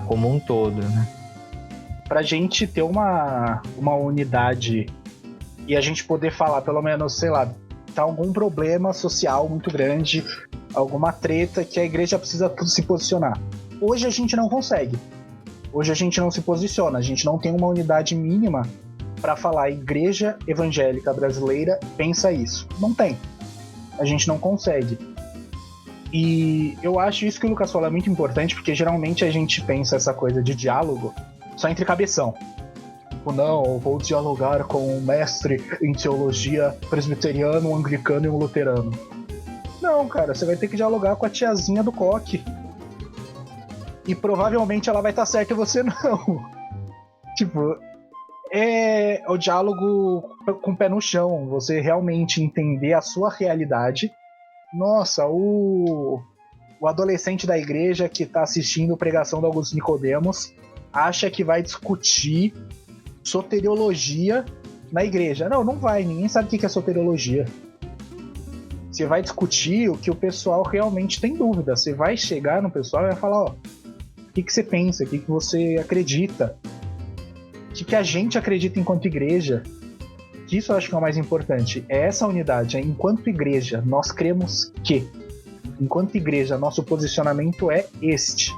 como um todo, né? Pra gente ter uma unidade e a gente poder falar, pelo menos, sei lá, tá algum problema social muito grande, alguma treta que a igreja precisa se posicionar. Hoje a gente não consegue. Hoje a gente não se posiciona, a gente não tem uma unidade mínima para falar a igreja evangélica brasileira pensa isso. Não tem. A gente não consegue. E eu acho isso que o Lucas falou é muito importante, porque geralmente a gente pensa essa coisa de diálogo só entre cabeção. Tipo, não, eu vou dialogar com um mestre em teologia presbiteriano, um anglicano e um luterano. Não, cara, você vai ter que dialogar com a tiazinha do coque. E provavelmente ela vai estar certa e você não. Tipo, é o diálogo com o pé no chão. Você realmente entender a sua realidade. Nossa, o adolescente da igreja que tá assistindo a pregação do Augusto Nicodemos acha que vai discutir soteriologia na igreja. Não, não vai. Ninguém sabe o que é soteriologia. Você vai discutir o que o pessoal realmente tem dúvida. Você vai chegar no pessoal e vai falar, ó, o que você pensa, o que você acredita, o que a gente acredita enquanto igreja. Isso eu acho que é o mais importante. É essa unidade. Enquanto igreja, nós cremos que. Enquanto igreja, nosso posicionamento é este.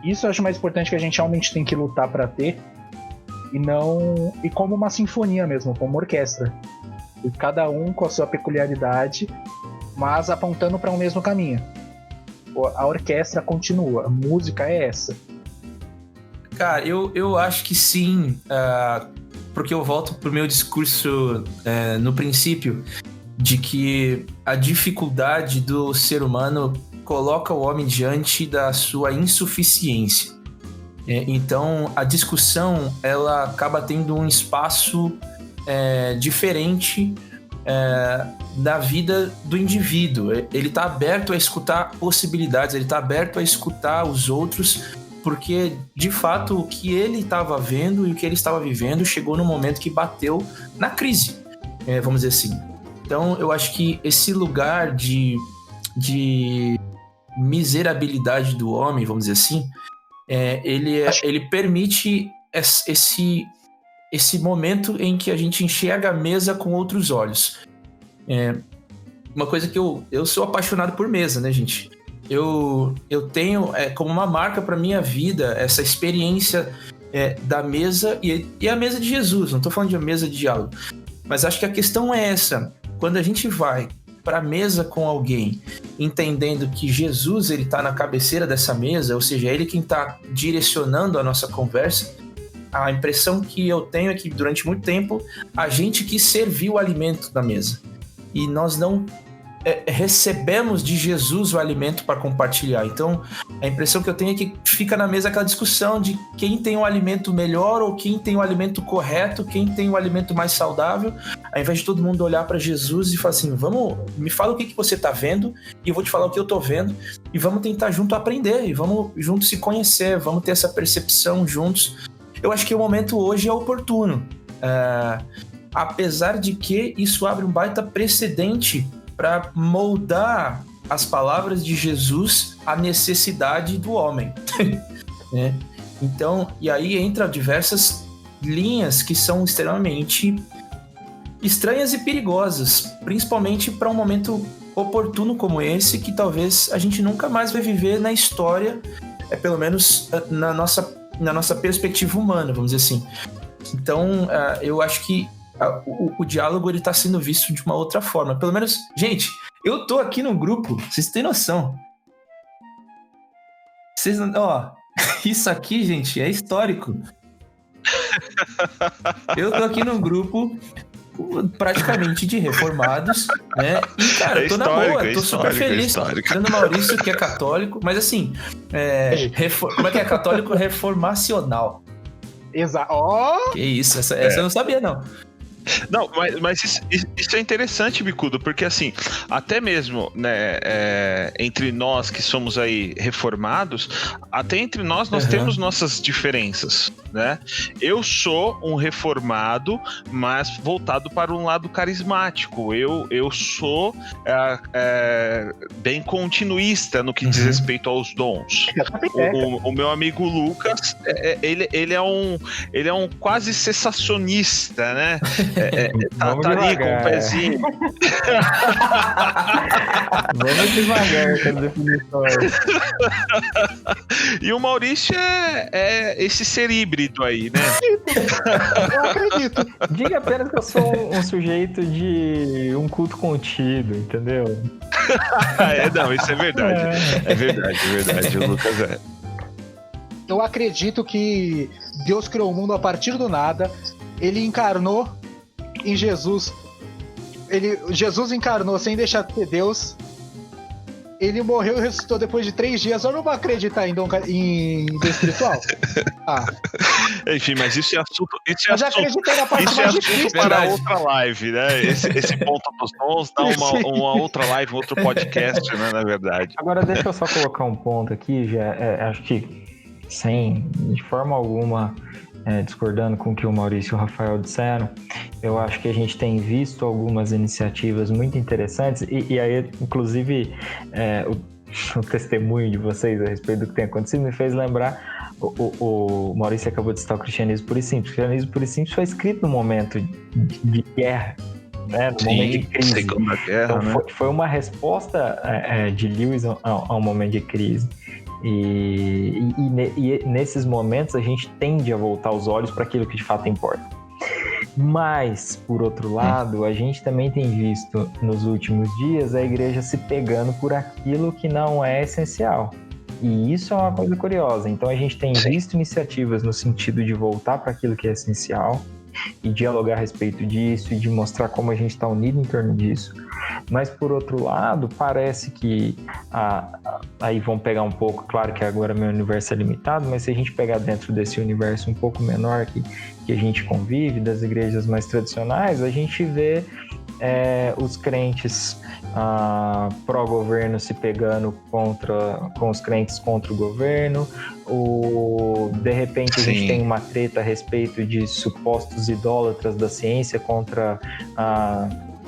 Isso eu acho mais importante, que a gente realmente tem que lutar para ter. E como uma sinfonia mesmo, como uma orquestra. E cada um com a sua peculiaridade, mas apontando para um mesmo caminho. A orquestra continua, a música é essa. Cara, eu acho que sim, porque eu volto pro meu discurso no princípio, de que a dificuldade do ser humano coloca o homem diante da sua insuficiência. Então, a discussão, ela acaba tendo um espaço diferente da vida do indivíduo. Ele está aberto a escutar possibilidades, ele está aberto a escutar os outros, porque, de fato, o que ele estava vendo e o que ele estava vivendo chegou no momento que bateu na crise, vamos dizer assim. Então, eu acho que esse lugar de miserabilidade do homem, vamos dizer assim, ele permite esse momento em que a gente enxerga a mesa com outros olhos. Uma coisa que eu sou apaixonado por mesa, né, gente? Eu tenho como uma marca para minha vida essa experiência da mesa, e a mesa de Jesus. Não estou falando de uma mesa de diálogo, mas acho que a questão é essa. Quando a gente vai para a mesa com alguém, entendendo que Jesus ele está na cabeceira dessa mesa, ou seja, é ele quem está direcionando a nossa conversa, a impressão que eu tenho é que durante muito tempo a gente quis servir o alimento da mesa e nós não recebemos de Jesus o alimento para compartilhar. Então a impressão que eu tenho é que fica na mesa aquela discussão de quem tem o alimento melhor ou quem tem o alimento correto, quem tem o alimento mais saudável, ao invés de todo mundo olhar para Jesus e falar assim, me fala o que você está vendo e eu vou te falar o que eu estou vendo e vamos tentar junto aprender e vamos juntos se conhecer, vamos ter essa percepção juntos. Eu acho que o momento hoje é oportuno, apesar de que isso abre um baita precedente para moldar as palavras de Jesus à necessidade do homem. Né? Então, e aí entra diversas linhas que são extremamente estranhas e perigosas, principalmente para um momento oportuno como esse, que talvez a gente nunca mais vai viver na história, pelo menos na nossa perspectiva humana, vamos dizer assim. Então, eu acho que o diálogo ele está sendo visto de uma outra forma. Pelo menos, gente, eu tô aqui no grupo, vocês têm noção. Isso aqui, gente, é histórico. Eu tô aqui no grupo praticamente de reformados, né? E, cara, eu tô na boa, tô super feliz. Tirando o Maurício, que é católico, mas assim, como é que é católico reformacional? Exato. Que isso, essa eu não sabia, não. Não, mas isso é interessante, Bicudo, porque assim, até mesmo, né, entre nós que somos aí reformados, até entre nós temos nossas diferenças, né? Eu sou um reformado, mas voltado para um lado carismático. Eu sou bem continuista no que diz respeito aos dons. O meu amigo Lucas, ele é um quase cessacionista, né? Tá ali com o pezinho. Vamos devagar com as definições. E o Maurício é esse ser híbrido aí, né? Eu acredito. Diga apenas que eu sou um sujeito de um culto contido, entendeu? Não, isso é verdade. É verdade. O Lucas é. Eu acredito que Deus criou o mundo a partir do nada. Ele encarnou em Jesus. Jesus encarnou sem deixar de ser Deus. Ele morreu e ressuscitou depois de 3 dias. Eu não vou acreditar em Deus espiritual. Enfim, mas isso é assunto. Eu já acreditei na parte mais difícil. Para outra live, né? Esse ponto dos sons dá uma outra live, um outro podcast, né? Na verdade. Agora deixa eu só colocar um ponto aqui, acho que de forma alguma discordando com o que o Maurício e o Rafael disseram, eu acho que a gente tem visto algumas iniciativas muito interessantes e aí, inclusive, o testemunho de vocês a respeito do que tem acontecido me fez lembrar, o Maurício acabou de citar o Cristianismo Puro e Simples. O Cristianismo Puro e Simples foi escrito no momento de guerra, né? No momento de crise. Segunda Guerra, então, né? foi uma resposta de Lewis a um momento de crise. E nesses momentos a gente tende a voltar os olhos para aquilo que de fato importa. Mas, por outro lado, a gente também tem visto nos últimos dias a igreja se pegando por aquilo que não é essencial. E isso é uma coisa curiosa. Então a gente tem visto iniciativas no sentido de voltar para aquilo que é essencial e dialogar a respeito disso e de mostrar como a gente está unido em torno disso. Mas, por outro lado, parece que aí vão pegar um pouco, claro que agora meu universo é limitado, mas se a gente pegar dentro desse universo um pouco menor que a gente convive, das igrejas mais tradicionais, a gente vê os crentes pró-governo se pegando com os crentes contra o governo, de repente a gente tem uma treta a respeito de supostos idólatras da ciência contra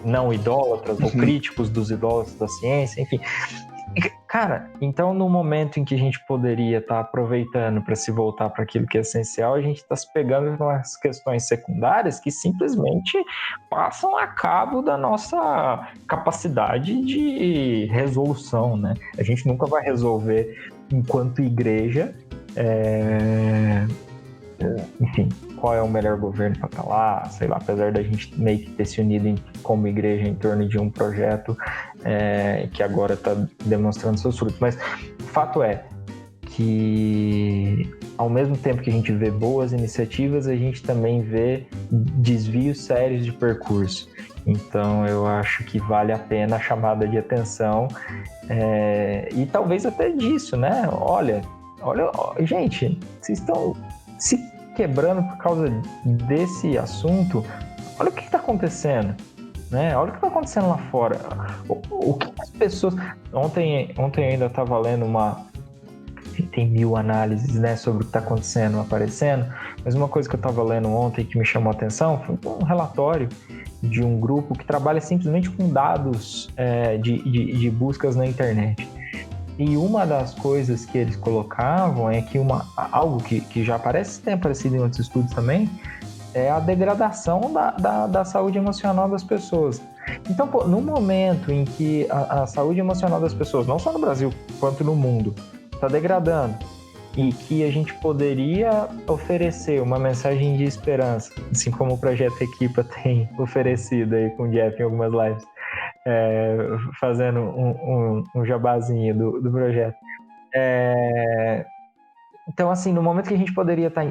não idólatras ou críticos dos idólatras da ciência, enfim. Cara, então no momento em que a gente poderia estar aproveitando para se voltar para aquilo que é essencial, a gente está se pegando com as questões secundárias que simplesmente passam a cabo da nossa capacidade de resolução, né? A gente nunca vai resolver enquanto igreja, enfim, qual é o melhor governo para estar lá, sei lá, apesar da gente meio que ter se unido como igreja em torno de um projeto que agora está demonstrando seus frutos. Mas o fato é que, ao mesmo tempo que a gente vê boas iniciativas, a gente também vê desvios sérios de percurso. Então eu acho que vale a pena a chamada de atenção e talvez até disso, né? Olha, gente, vocês estão se quebrando por causa desse assunto. Olha o que está acontecendo, né? Olha o que está acontecendo lá fora. O que as pessoas... Ontem eu ainda estava lendo tem 1000 análises, né, sobre o que está acontecendo, aparecendo, mas uma coisa que eu estava lendo ontem que me chamou a atenção foi um relatório de um grupo que trabalha simplesmente com dados de buscas na internet. E uma das coisas que eles colocavam é que algo que já tem aparecido em outros estudos também, é a degradação da saúde emocional das pessoas. Então, no momento em que a saúde emocional das pessoas, não só no Brasil, quanto no mundo, está degradando, e que a gente poderia oferecer uma mensagem de esperança, assim como o Projeto Equipa tem oferecido aí com o Jeff em algumas lives, fazendo um jabazinho do projeto. Então, assim, no momento que a gente poderia estar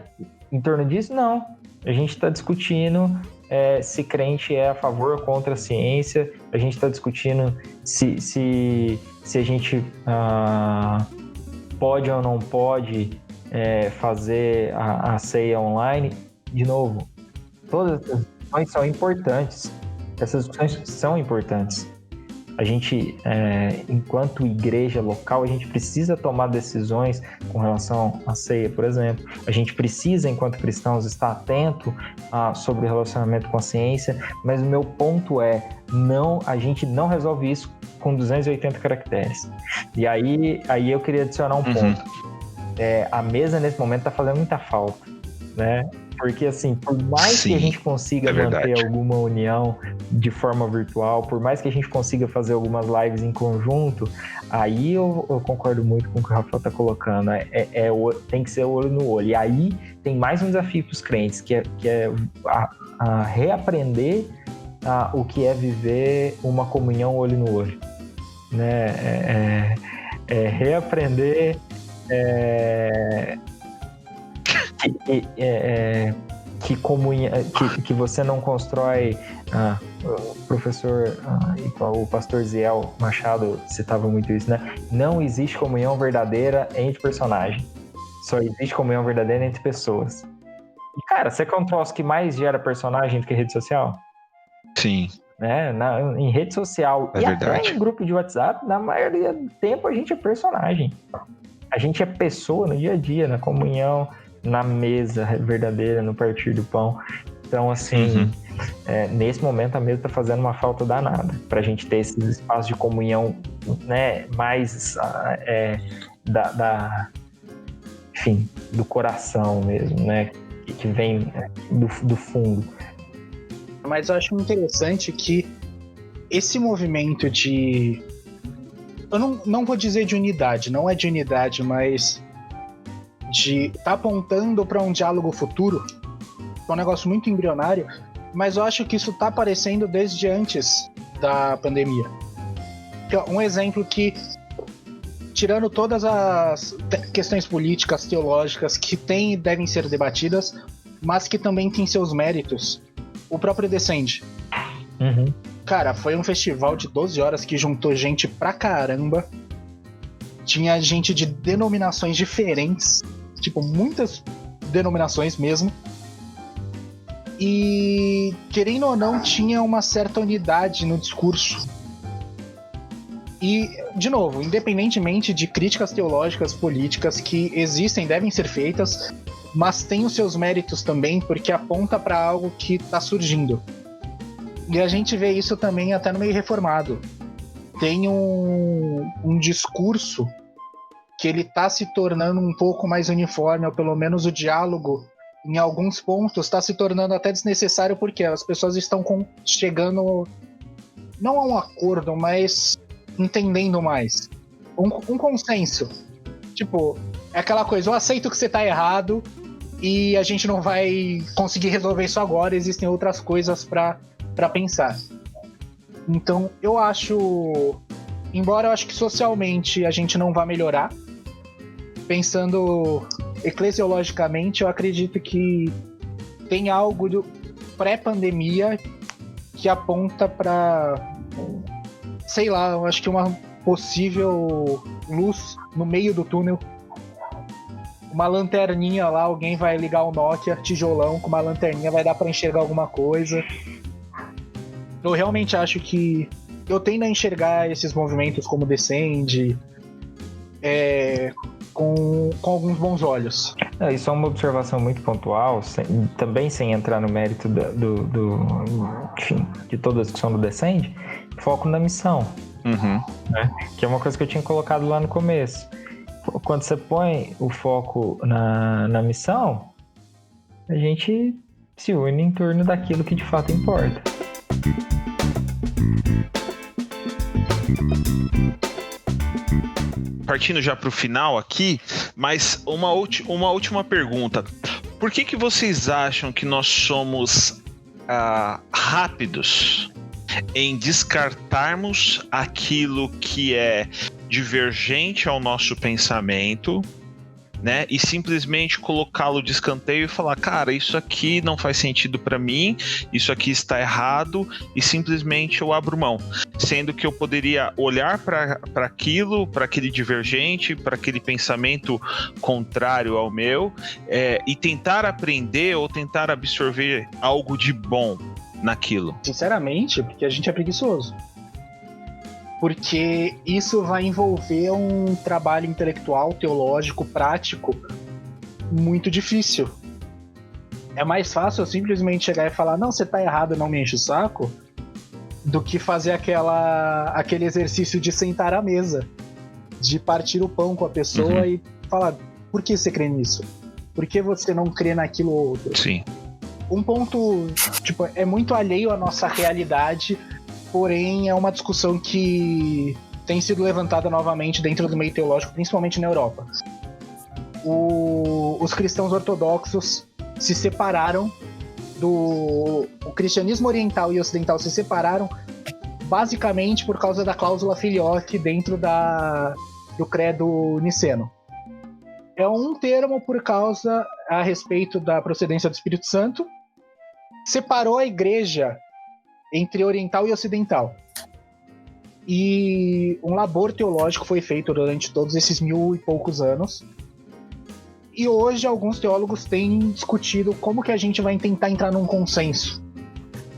em torno disso, não. A gente está discutindo se crente é a favor ou contra a ciência, a gente está discutindo se a gente pode ou não pode fazer a ceia online. De novo, todas as discussões são importantes. Essas discussões são importantes. A gente, enquanto igreja local, a gente precisa tomar decisões com relação à ceia, por exemplo. A gente precisa, enquanto cristãos, estar atento sobre o relacionamento com a ciência, mas o meu ponto a gente não resolve isso com 280 caracteres. E aí eu queria adicionar um ponto. A mesa, nesse momento, está fazendo muita falta, né? Porque, assim, por mais que a gente consiga manter alguma união de forma virtual, por mais que a gente consiga fazer algumas lives em conjunto, aí eu concordo muito com o que o Rafael tá colocando. Tem que ser olho no olho. E aí tem mais um desafio para os crentes, que é a reaprender o que é viver uma comunhão olho no olho. Né? Reaprender que você não constrói. O professor, o pastor Ziel Machado citava muito isso, né? Não existe comunhão verdadeira entre personagens, só existe comunhão verdadeira entre pessoas. E, cara, você quer um troço que mais gera personagem do que rede social? Sim. Né? Em rede social e verdade. Até em grupo de WhatsApp, na maioria do tempo a gente é personagem. A gente é pessoa no dia a dia, na comunhão, na mesa verdadeira, no partir do pão. Então, assim, nesse momento a mesa tá fazendo uma falta danada pra gente ter esses espaços de comunhão, né, mais enfim, do coração mesmo, né, que vem do fundo. Mas eu acho interessante que esse movimento de... Eu não vou dizer de unidade, não é de unidade, mas de tá apontando para um diálogo futuro, é um negócio muito embrionário, mas eu acho que isso tá aparecendo desde antes da pandemia. Um exemplo que, tirando todas as questões políticas, teológicas que tem e devem ser debatidas, mas que também tem seus méritos, o próprio Descende. Cara, foi um festival de 12 horas que juntou gente pra caramba. Tinha gente de denominações diferentes, tipo, muitas denominações mesmo. E, querendo ou não, tinha uma certa unidade no discurso. E, de novo, independentemente de críticas teológicas, políticas que existem, devem ser feitas, mas tem os seus méritos também, porque aponta para algo que está surgindo. E a gente vê isso também até no meio reformado. Tem um discurso que ele está se tornando um pouco mais uniforme, ou pelo menos o diálogo, em alguns pontos, está se tornando até desnecessário, porque as pessoas estão chegando, não a um acordo, mas entendendo mais. Um consenso. Tipo, é aquela coisa, eu aceito que você está errado, e a gente não vai conseguir resolver isso agora, existem outras coisas para pensar. Então, eu acho, embora eu acho que socialmente a gente não vá melhorar, pensando eclesiologicamente, eu acredito que tem algo do pré-pandemia que aponta para, sei lá, eu acho que uma possível luz no meio do túnel. Uma lanterninha lá, alguém vai ligar o Nokia, tijolão, com uma lanterninha vai dar pra enxergar alguma coisa. Eu realmente acho que eu tendo a enxergar esses movimentos como Descende com alguns bons olhos. Isso é uma observação muito pontual, também sem entrar no mérito enfim, de toda a discussão do Descende, foco na missão. Né? Que é uma coisa que eu tinha colocado lá no começo. Quando você põe o foco na missão, a gente se une em torno daquilo que de fato importa. Partindo já para o final aqui, mas uma última pergunta. Por que vocês acham que nós somos rápidos em descartarmos aquilo que é divergente ao nosso pensamento, né, e simplesmente colocá-lo de escanteio e falar, cara, isso aqui não faz sentido para mim, isso aqui está errado, e simplesmente eu abro mão, sendo que eu poderia olhar para aquilo, para aquele divergente, para aquele pensamento contrário ao meu, e tentar aprender ou tentar absorver algo de bom naquilo. Sinceramente, porque a gente é preguiçoso. Porque isso vai envolver um trabalho intelectual, teológico, prático, muito difícil. É mais fácil eu simplesmente chegar e falar, não, você tá errado, não me enche o saco, do que fazer aquele exercício de sentar à mesa, de partir o pão com a pessoa e falar, por que você crê nisso? Por que você não crê naquilo ou outro? Sim. Um ponto, tipo, é muito alheio à nossa realidade, porém é uma discussão que tem sido levantada novamente dentro do meio teológico, principalmente na Europa. Os cristãos ortodoxos se separaram o cristianismo oriental e ocidental se separaram basicamente por causa da cláusula filioque dentro do credo niceno. É um termo por causa a respeito da procedência do Espírito Santo, separou a igreja entre oriental e ocidental. E um labor teológico foi feito durante todos esses 1000 e poucos anos. E hoje alguns teólogos têm discutido como que a gente vai tentar entrar num consenso.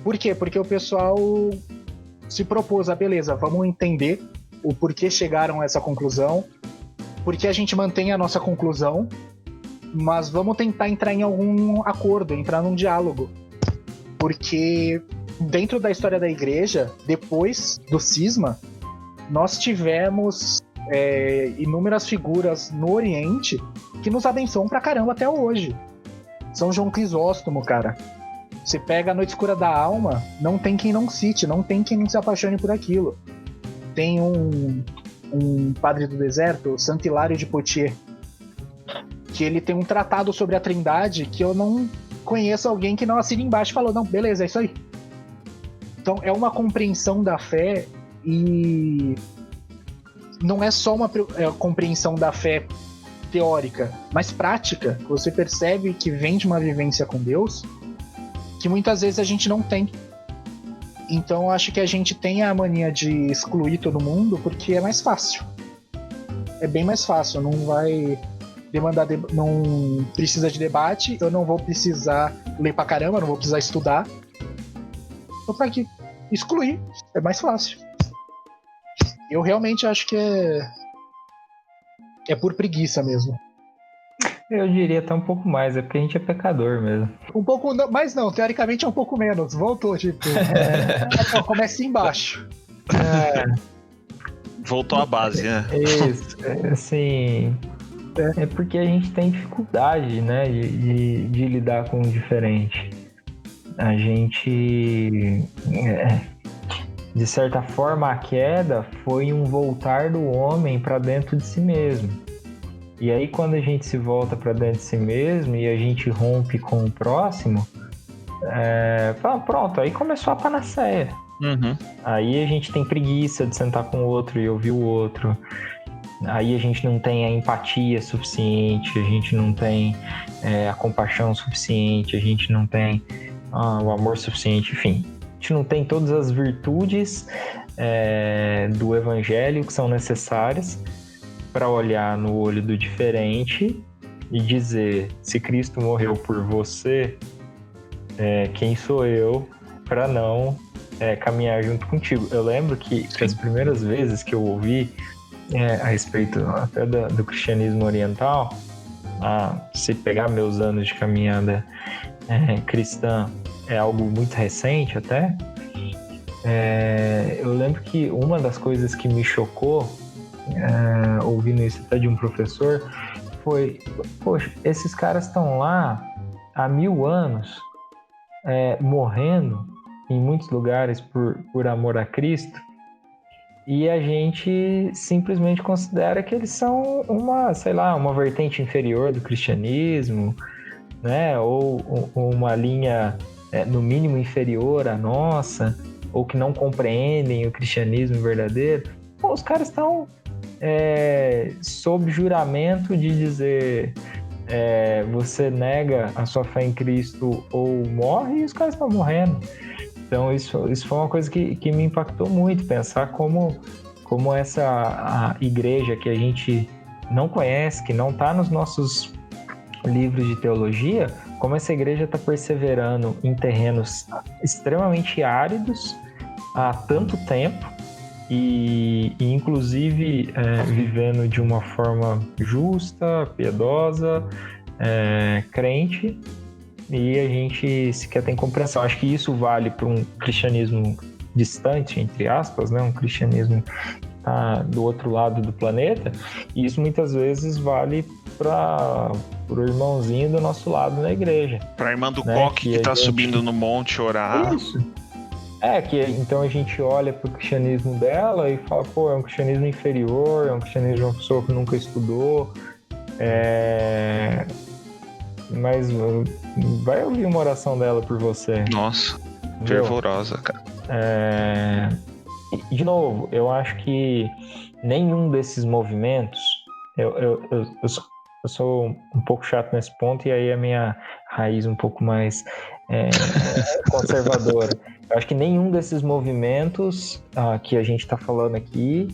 Por quê? Porque o pessoal se propôs a, beleza, vamos entender o porquê chegaram a essa conclusão, porque a gente mantém a nossa conclusão, mas vamos tentar entrar em algum acordo, entrar num diálogo. Porque dentro da história da igreja, depois do cisma, nós tivemos inúmeras figuras no Oriente que nos abençoam pra caramba até hoje. São João Crisóstomo, cara. Você pega a Noite Escura da Alma, não tem quem não cite, não tem quem não se apaixone por aquilo. Tem um padre do deserto, Santo Hilário de Poitiers, que ele tem um tratado sobre a Trindade que eu não conheço alguém que não assina embaixo e falou, não, beleza, é isso aí. Então é uma compreensão da fé e não é só uma compreensão da fé teórica, mas prática. Você percebe que vem de uma vivência com Deus que muitas vezes a gente não tem. Então eu acho que a gente tem a mania de excluir todo mundo porque é mais fácil. É bem mais fácil, não vai demandar, não precisa de debate, eu não vou precisar ler pra caramba, não vou precisar estudar. Então pra quê? Excluir, é mais fácil. Eu realmente acho que é por preguiça mesmo. Eu diria até um pouco mais, é porque a gente é pecador mesmo. Um pouco, mas não, teoricamente é um pouco menos. Voltou, tipo. Começa embaixo. Voltou à base, né? Isso, assim. É porque a gente tem dificuldade, né, de lidar com o diferente. A gente. De certa forma, a queda foi um voltar do homem para dentro de si mesmo. E aí, quando a gente se volta para dentro de si mesmo e a gente rompe com o próximo, pronto, aí começou a panaceia. Uhum. Aí a gente tem preguiça de sentar com o outro e ouvir o outro. Aí a gente não tem a empatia suficiente, a gente não tem a compaixão suficiente, a gente não tem o amor suficiente, enfim. A gente não tem todas as virtudes do evangelho que são necessárias para olhar no olho do diferente e dizer, se Cristo morreu por você, quem sou eu para não caminhar junto contigo? Eu lembro que as primeiras vezes que eu ouvi a respeito até do cristianismo oriental, se pegar meus anos de caminhada cristã, é algo muito recente até, eu lembro que uma das coisas que me chocou, ouvindo isso até de um professor, foi, poxa, esses caras estão lá há 1000 anos morrendo em muitos lugares por amor a Cristo, e a gente simplesmente considera que eles são uma vertente inferior do cristianismo, né? Ou uma linha no mínimo inferior à nossa, ou que não compreendem o cristianismo verdadeiro. Pô, os caras estão sob juramento de dizer você nega a sua fé em Cristo ou morre, e os caras estão morrendo. Então isso foi uma coisa que me impactou muito, pensar como a igreja que a gente não conhece, que não está nos nossos livros de teologia, como essa igreja está perseverando em terrenos extremamente áridos há tanto tempo e inclusive vivendo de uma forma justa, piedosa, crente, e a gente sequer tem compreensão. Acho que isso vale para um cristianismo distante, entre aspas, né? Um cristianismo que está do outro lado do planeta, e isso muitas vezes vale pro irmãozinho do nosso lado na igreja. Pra irmã do né? coque que tá a gente... subindo no monte orar. Isso. Então a gente olha pro cristianismo dela e fala, pô, é um cristianismo inferior, é um cristianismo de uma pessoa que nunca estudou, mas vai ouvir uma oração dela por você. Nossa, entendeu? fervorosa, cara. De novo, eu acho que nenhum desses movimentos, eu sou um pouco chato nesse ponto, e aí a minha raiz um pouco mais conservadora. Eu acho que nenhum desses movimentos que a gente está falando aqui,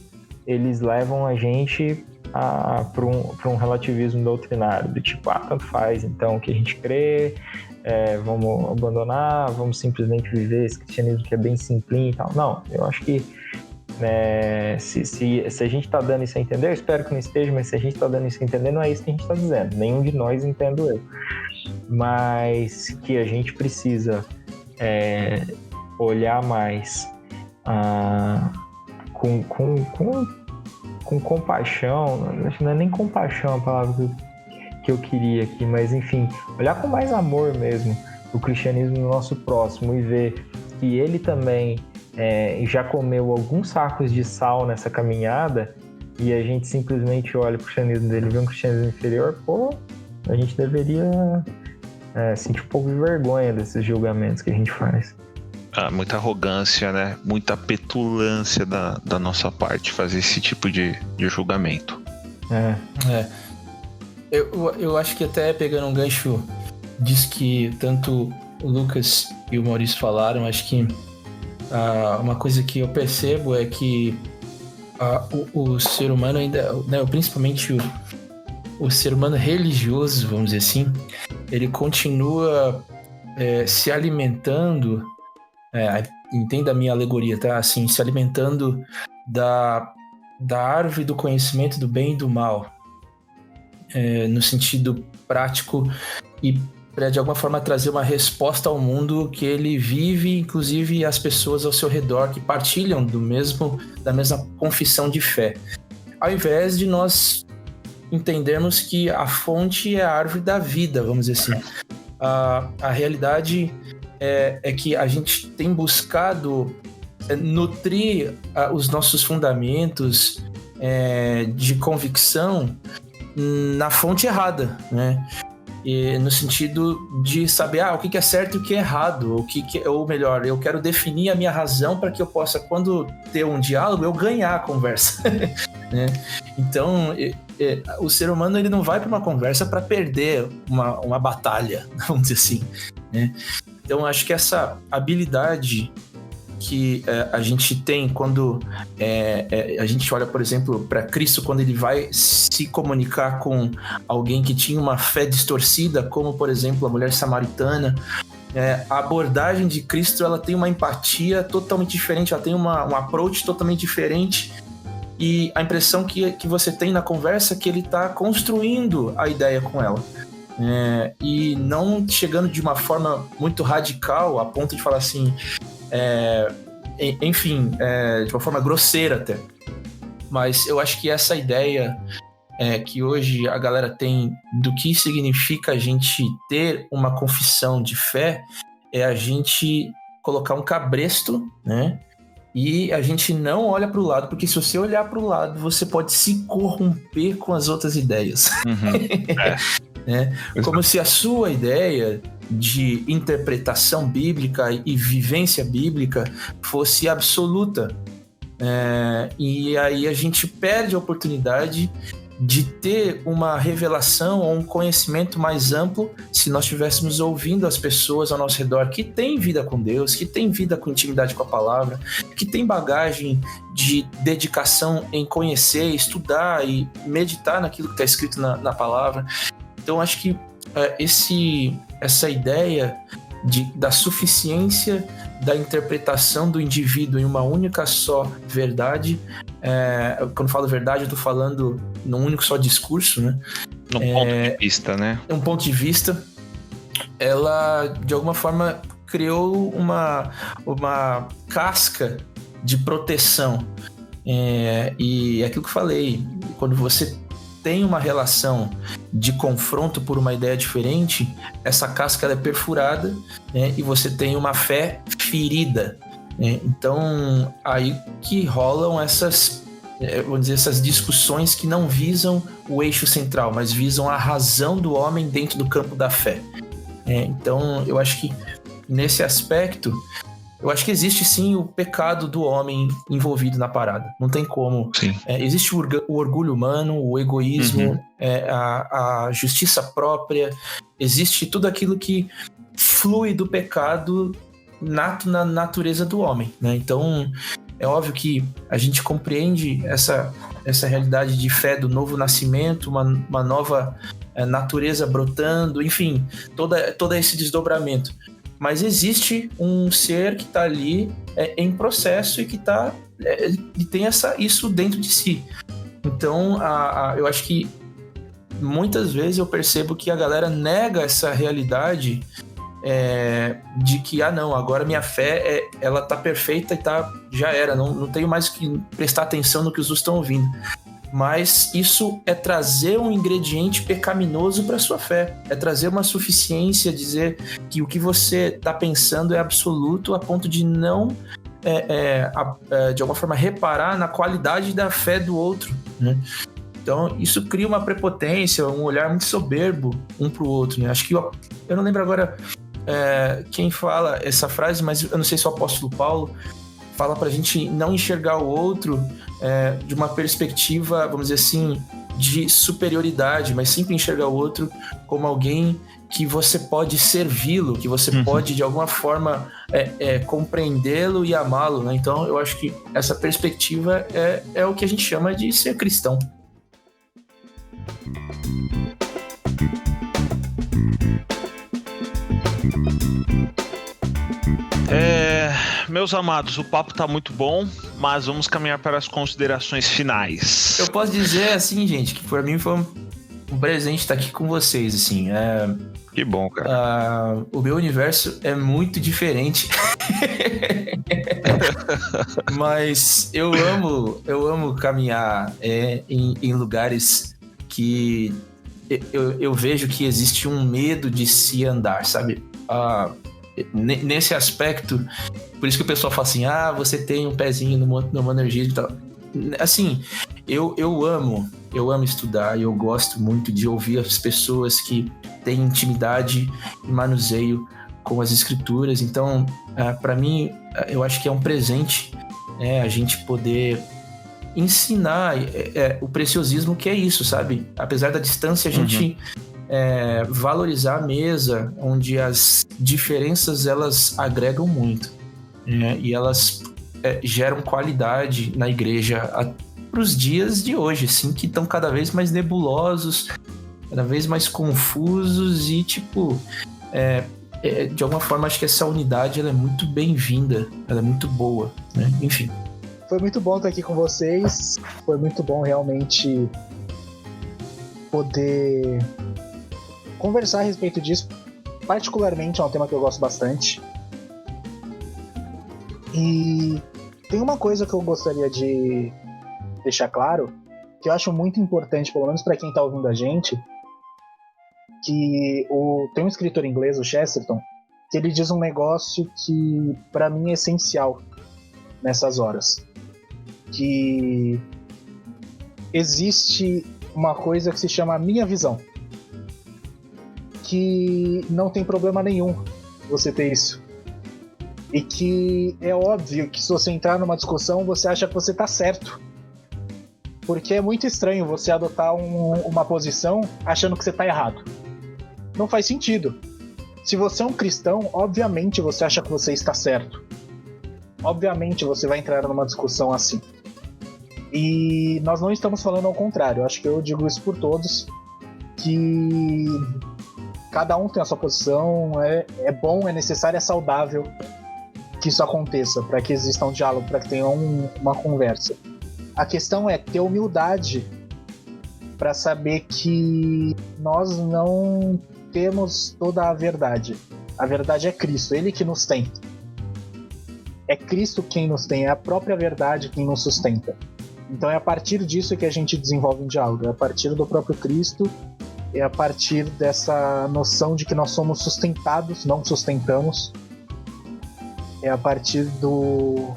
eles levam a gente para um relativismo doutrinário, do tipo, tanto faz então o que a gente crê, vamos abandonar, vamos simplesmente viver esse cristianismo que é bem simplinho e tal. Não, eu acho que se a gente está dando isso a entender, eu espero que não esteja, mas se a gente está dando isso a entender, não é isso que a gente está dizendo. Nenhum de nós entendo eu. Mas que a gente precisa olhar mais com compaixão, não é nem compaixão a palavra que eu queria aqui, mas enfim, olhar com mais amor mesmo o cristianismo no nosso próximo e ver que ele também já comeu alguns sacos de sal nessa caminhada, e a gente simplesmente olha pro cristianismo dele e vê um cristianismo inferior, a gente deveria sentir um pouco de vergonha desses julgamentos que a gente faz. Muita arrogância, né? Muita petulância da nossa parte fazer esse tipo de julgamento. Eu acho que até pegando um gancho disso que tanto o Lucas e o Maurício falaram, acho que uma coisa que eu percebo é que o ser humano ainda, né, principalmente o ser humano religioso, vamos dizer assim, ele continua se alimentando, entenda a minha alegoria, tá? Assim, se alimentando da árvore do conhecimento do bem e do mal, no sentido prático, e para de alguma forma trazer uma resposta ao mundo que ele vive, inclusive as pessoas ao seu redor que partilham da mesma confissão de fé, ao invés de nós entendermos que a fonte é a árvore da vida, vamos dizer assim. A realidade é que a gente tem buscado nutrir os nossos fundamentos de convicção na fonte errada, né? E no sentido de saber o que é certo e o que é errado, ou melhor, eu quero definir a minha razão para que eu possa, quando ter um diálogo, eu ganhar a conversa. Né? Então, o ser humano ele não vai para uma conversa para perder uma batalha, vamos dizer assim. Né? Então, acho que essa habilidade que a gente tem quando a gente olha, por exemplo, para Cristo, quando ele vai se comunicar com alguém que tinha uma fé distorcida, como, por exemplo, a mulher samaritana, a abordagem de Cristo, ela tem uma empatia totalmente diferente, ela tem um approach totalmente diferente, e a impressão que você tem na conversa é que ele está construindo a ideia com ela. E não chegando de uma forma muito radical, a ponto de falar assim... de uma forma grosseira até. Mas eu acho que essa ideia que hoje a galera tem do que significa a gente ter uma confissão de fé é a gente colocar um cabresto, né? E a gente não olha para o lado, porque se você olhar para o lado, você pode se corromper com as outras ideias. Uhum. Como se a sua ideia de interpretação bíblica e vivência bíblica fosse absoluta. E aí a gente perde a oportunidade de ter uma revelação ou um conhecimento mais amplo se nós estivéssemos ouvindo as pessoas ao nosso redor que têm vida com Deus, que têm vida com intimidade com a palavra, que têm bagagem de dedicação em conhecer, estudar e meditar naquilo que está escrito na palavra. Então acho que essa ideia da suficiência da interpretação do indivíduo em uma única só verdade, quando falo verdade eu estou falando num único só discurso, né? Num ponto de vista, né? Um ponto de vista, ela de alguma forma criou uma casca de proteção, e é aquilo que eu falei, quando você tem uma relação de confronto por uma ideia diferente, essa casca ela é perfurada, né? E você tem uma fé ferida, né? Então, aí que rolam essas, vamos dizer, essas discussões que não visam o eixo central, mas visam a razão do homem dentro do campo da fé. Então, eu acho que nesse aspecto, eu acho que existe sim o pecado do homem envolvido na parada. Não tem como. Existe o orgulho humano, o egoísmo, a justiça própria. Existe tudo aquilo que flui do pecado nato na natureza do homem, né? Então, é óbvio que a gente compreende essa realidade de fé do novo nascimento, uma nova natureza brotando, enfim, todo esse desdobramento. Mas existe um ser que está ali em processo e que tem isso dentro de si. Então, eu acho que muitas vezes eu percebo que a galera nega essa realidade de que, não, agora minha fé ela tá perfeita e já era, não tenho mais que prestar atenção no que os outros estão ouvindo. Mas isso é trazer um ingrediente pecaminoso para sua fé, é trazer uma suficiência, dizer que o que você está pensando é absoluto a ponto de não, de alguma forma, reparar na qualidade da fé do outro, né? Então, isso cria uma prepotência, um olhar muito soberbo um para o outro, né? Acho que eu não lembro agora quem fala essa frase, mas eu não sei se é o apóstolo Paulo, fala pra gente não enxergar o outro de uma perspectiva, vamos dizer assim, de superioridade, mas sempre enxergar o outro como alguém que você pode servi-lo, que você pode, de alguma forma, compreendê-lo e amá-lo, né? Então, eu acho que essa perspectiva é o que a gente chama de ser cristão. Meus amados, o papo tá muito bom, mas vamos caminhar para as considerações finais. Eu posso dizer assim, gente, que para mim foi um presente estar aqui com vocês, assim. Que bom, cara. O meu universo é muito diferente. Mas eu amo caminhar em lugares que eu vejo que existe um medo de se andar, sabe? Nesse aspecto, por isso que o pessoal fala assim, você tem um pezinho no monergismo e tal. Assim, eu amo estudar e eu gosto muito de ouvir as pessoas que têm intimidade e manuseio com as escrituras. Então, para mim, eu acho que é um presente, a gente poder ensinar o preciosismo que é isso, sabe? Apesar da distância, a gente valorizar a mesa, onde as diferenças elas agregam muito, e elas geram qualidade na igreja para os dias de hoje, assim, que estão cada vez mais nebulosos, cada vez mais confusos e de alguma forma acho que essa unidade ela é muito bem-vinda, ela é muito boa, né? Enfim. Foi muito bom estar aqui com vocês, foi muito bom realmente poder conversar a respeito disso. Particularmente é um tema que eu gosto bastante. E tem uma coisa que eu gostaria de deixar claro, que eu acho muito importante, pelo menos para quem está ouvindo a gente, que tem um escritor inglês, o Chesterton, que ele diz um negócio que para mim é essencial nessas horas, que existe uma coisa que se chama minha visão, que não tem problema nenhum você ter isso, e que é óbvio que se você entrar numa discussão você acha que você tá certo, porque é muito estranho você adotar uma posição achando que você tá errado. Não faz sentido. Se você é um cristão, obviamente você acha que você está certo, obviamente você vai entrar numa discussão assim. E nós não estamos falando ao contrário. Eu acho que eu digo isso por todos, que cada um tem a sua posição, é bom, é necessário, é saudável que isso aconteça, para que exista um diálogo, para que tenha uma conversa. A questão é ter humildade para saber que nós não temos toda a verdade. A verdade é Cristo, Ele que nos tem. É Cristo quem nos tem, é a própria verdade quem nos sustenta. Então é a partir disso que a gente desenvolve um diálogo, é a partir do próprio Cristo, é a partir dessa noção de que nós somos sustentados, não sustentamos, é a partir do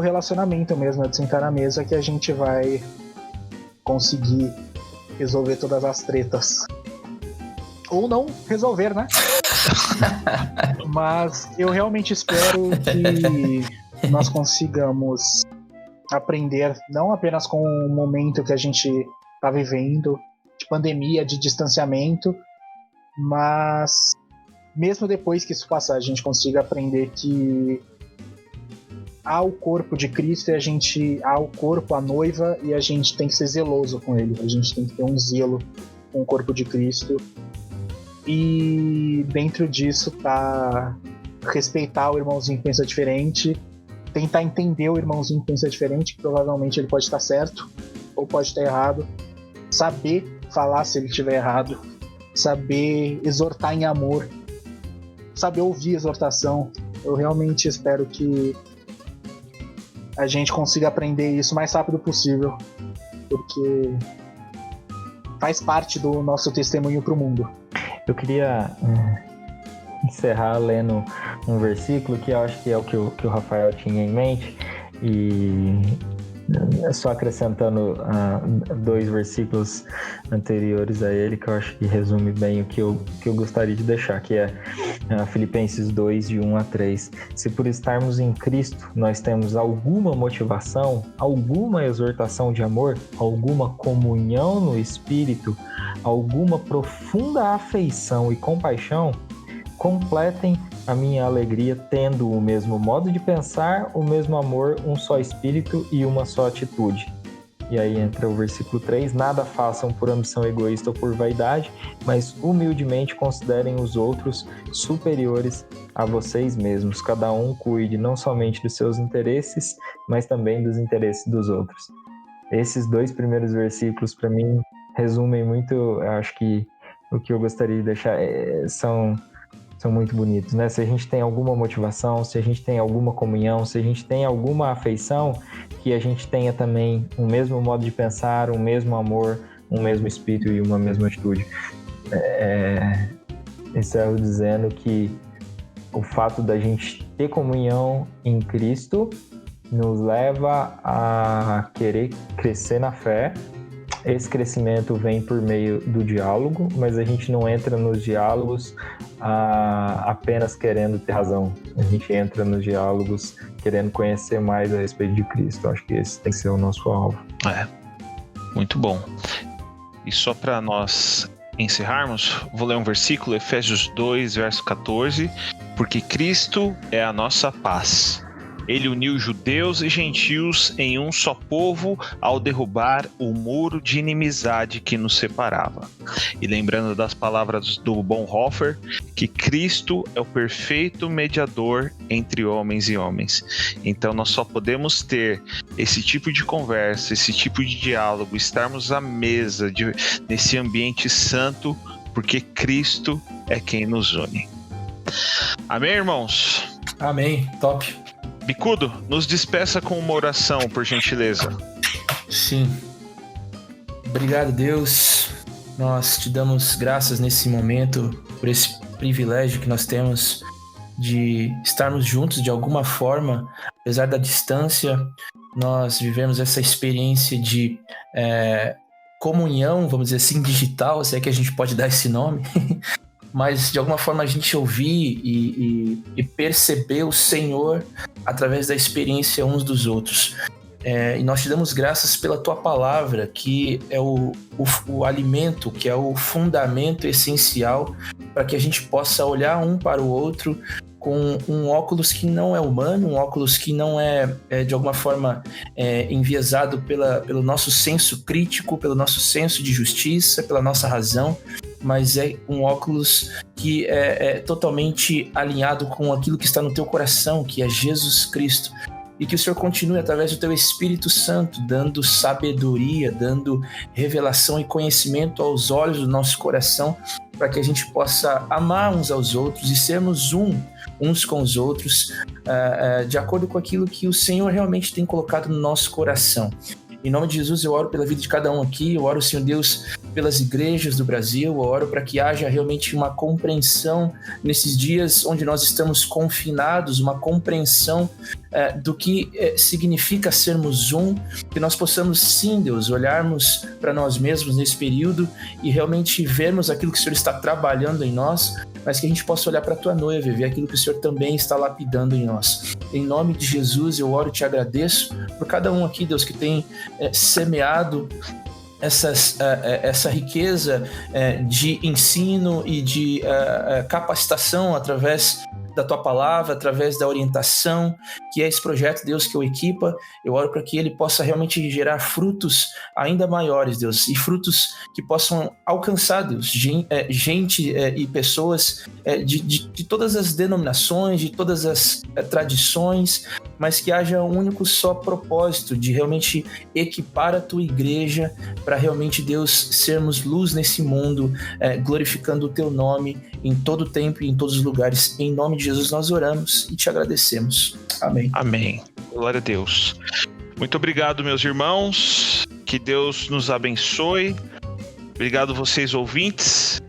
relacionamento mesmo, de sentar na mesa, que a gente vai conseguir resolver todas as tretas. Ou não resolver, né? Mas eu realmente espero que nós consigamos aprender, não apenas com o momento que a gente está vivendo, de pandemia, de distanciamento, mas mesmo depois que isso passar, a gente consiga aprender que há o corpo de Cristo e há o corpo, a noiva, e a gente tem que ser zeloso com ele, a gente tem que ter um zelo com o corpo de Cristo, e dentro disso tá respeitar o irmãozinho que pensa diferente, tentar entender o irmãozinho que pensa diferente, que provavelmente ele pode estar certo ou pode estar errado, saber falar se ele estiver errado, saber exortar em amor, saber ouvir exortação. Eu realmente espero que a gente consiga aprender isso o mais rápido possível, porque faz parte do nosso testemunho para o mundo. Eu queria encerrar lendo um versículo que eu acho que é o que o Rafael tinha em mente, e só acrescentando 2 versículos anteriores a ele, que eu acho que resume bem o que eu gostaria de deixar, que é Filipenses 2, de 1 a 3. Se por estarmos em Cristo nós temos alguma motivação, alguma exortação de amor, alguma comunhão no Espírito, alguma profunda afeição e compaixão, completem a minha alegria tendo o mesmo modo de pensar, o mesmo amor, um só espírito e uma só atitude. E aí entra o versículo 3, nada façam por ambição egoísta ou por vaidade, mas humildemente considerem os outros superiores a vocês mesmos. Cada um cuide não somente dos seus interesses, mas também dos interesses dos outros. Esses 2 primeiros versículos, para mim, resumem muito, eu acho que o que eu gostaria de deixar são muito bonitos, né? Se a gente tem alguma motivação, se a gente tem alguma comunhão, se a gente tem alguma afeição, que a gente tenha também o mesmo modo de pensar, o mesmo amor, um mesmo espírito e uma mesma atitude. Encerro dizendo que o fato da gente ter comunhão em Cristo nos leva a querer crescer na fé. Esse crescimento vem por meio do diálogo, mas a gente não entra nos diálogos apenas querendo ter razão. A gente entra nos diálogos querendo conhecer mais a respeito de Cristo. Acho que esse tem que ser o nosso alvo. Muito bom. E só para nós encerrarmos, vou ler um versículo, Efésios 2, verso 14. Porque Cristo é a nossa paz. Ele uniu judeus e gentios em um só povo ao derrubar o muro de inimizade que nos separava. E lembrando das palavras do Bonhoeffer, que Cristo é o perfeito mediador entre homens e homens. Então nós só podemos ter esse tipo de conversa, esse tipo de diálogo, estarmos à mesa nesse ambiente santo, porque Cristo é quem nos une. Amém, irmãos? Amém, top. Bicudo, nos despeça com uma oração, por gentileza. Sim. Obrigado, Deus. Nós te damos graças nesse momento por esse privilégio que nós temos de estarmos juntos de alguma forma, apesar da distância. Nós vivemos essa experiência de comunhão, vamos dizer assim, digital, se é que a gente pode dar esse nome. Mas de alguma forma a gente ouvir e perceber o Senhor através da experiência uns dos outros. E nós te damos graças pela tua palavra, que é o alimento, que é o fundamento essencial para que a gente possa olhar um para o outro com um óculos que não é humano, um óculos que não é de alguma forma enviesado pelo nosso senso crítico, pelo nosso senso de justiça, pela nossa razão, mas é um óculos que é totalmente alinhado com aquilo que está no teu coração, que é Jesus Cristo. E que o Senhor continue, através do teu Espírito Santo, dando sabedoria, dando revelação e conhecimento aos olhos do nosso coração, para que a gente possa amar uns aos outros e sermos uns com os outros, de acordo com aquilo que o Senhor realmente tem colocado no nosso coração. Em nome de Jesus, eu oro pela vida de cada um aqui, eu oro, Senhor Deus, pelas igrejas do Brasil, eu oro para que haja realmente uma compreensão nesses dias onde nós estamos confinados, uma compreensão do que significa sermos que nós possamos, sim, Deus, olharmos para nós mesmos nesse período e realmente vermos aquilo que o Senhor está trabalhando em nós, mas que a gente possa olhar para a Tua noiva e ver aquilo que o Senhor também está lapidando em nós. Em nome de Jesus, eu oro e te agradeço por cada um aqui, Deus, que tem semeado essa riqueza de ensino e de capacitação através da Tua palavra, através da orientação, que é esse projeto, Deus, que o equipa. Eu oro para que ele possa realmente gerar frutos ainda maiores, Deus, e frutos que possam alcançar, Deus, gente e pessoas de todas as denominações, de todas as tradições, mas que haja um único só propósito de realmente equipar a Tua igreja para realmente, Deus, sermos luz nesse mundo, glorificando o Teu nome em todo tempo e em todos os lugares. Em nome de Jesus nós oramos e te agradecemos. Amém. Amém. Glória a Deus. Muito obrigado, meus irmãos. Que Deus nos abençoe. Obrigado vocês, ouvintes.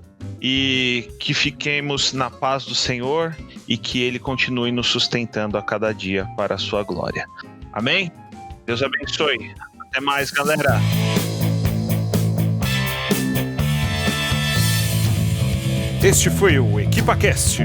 E que fiquemos na paz do Senhor e que Ele continue nos sustentando a cada dia para a sua glória. Amém? Deus abençoe. Até mais, galera. Este foi o EquipaCast.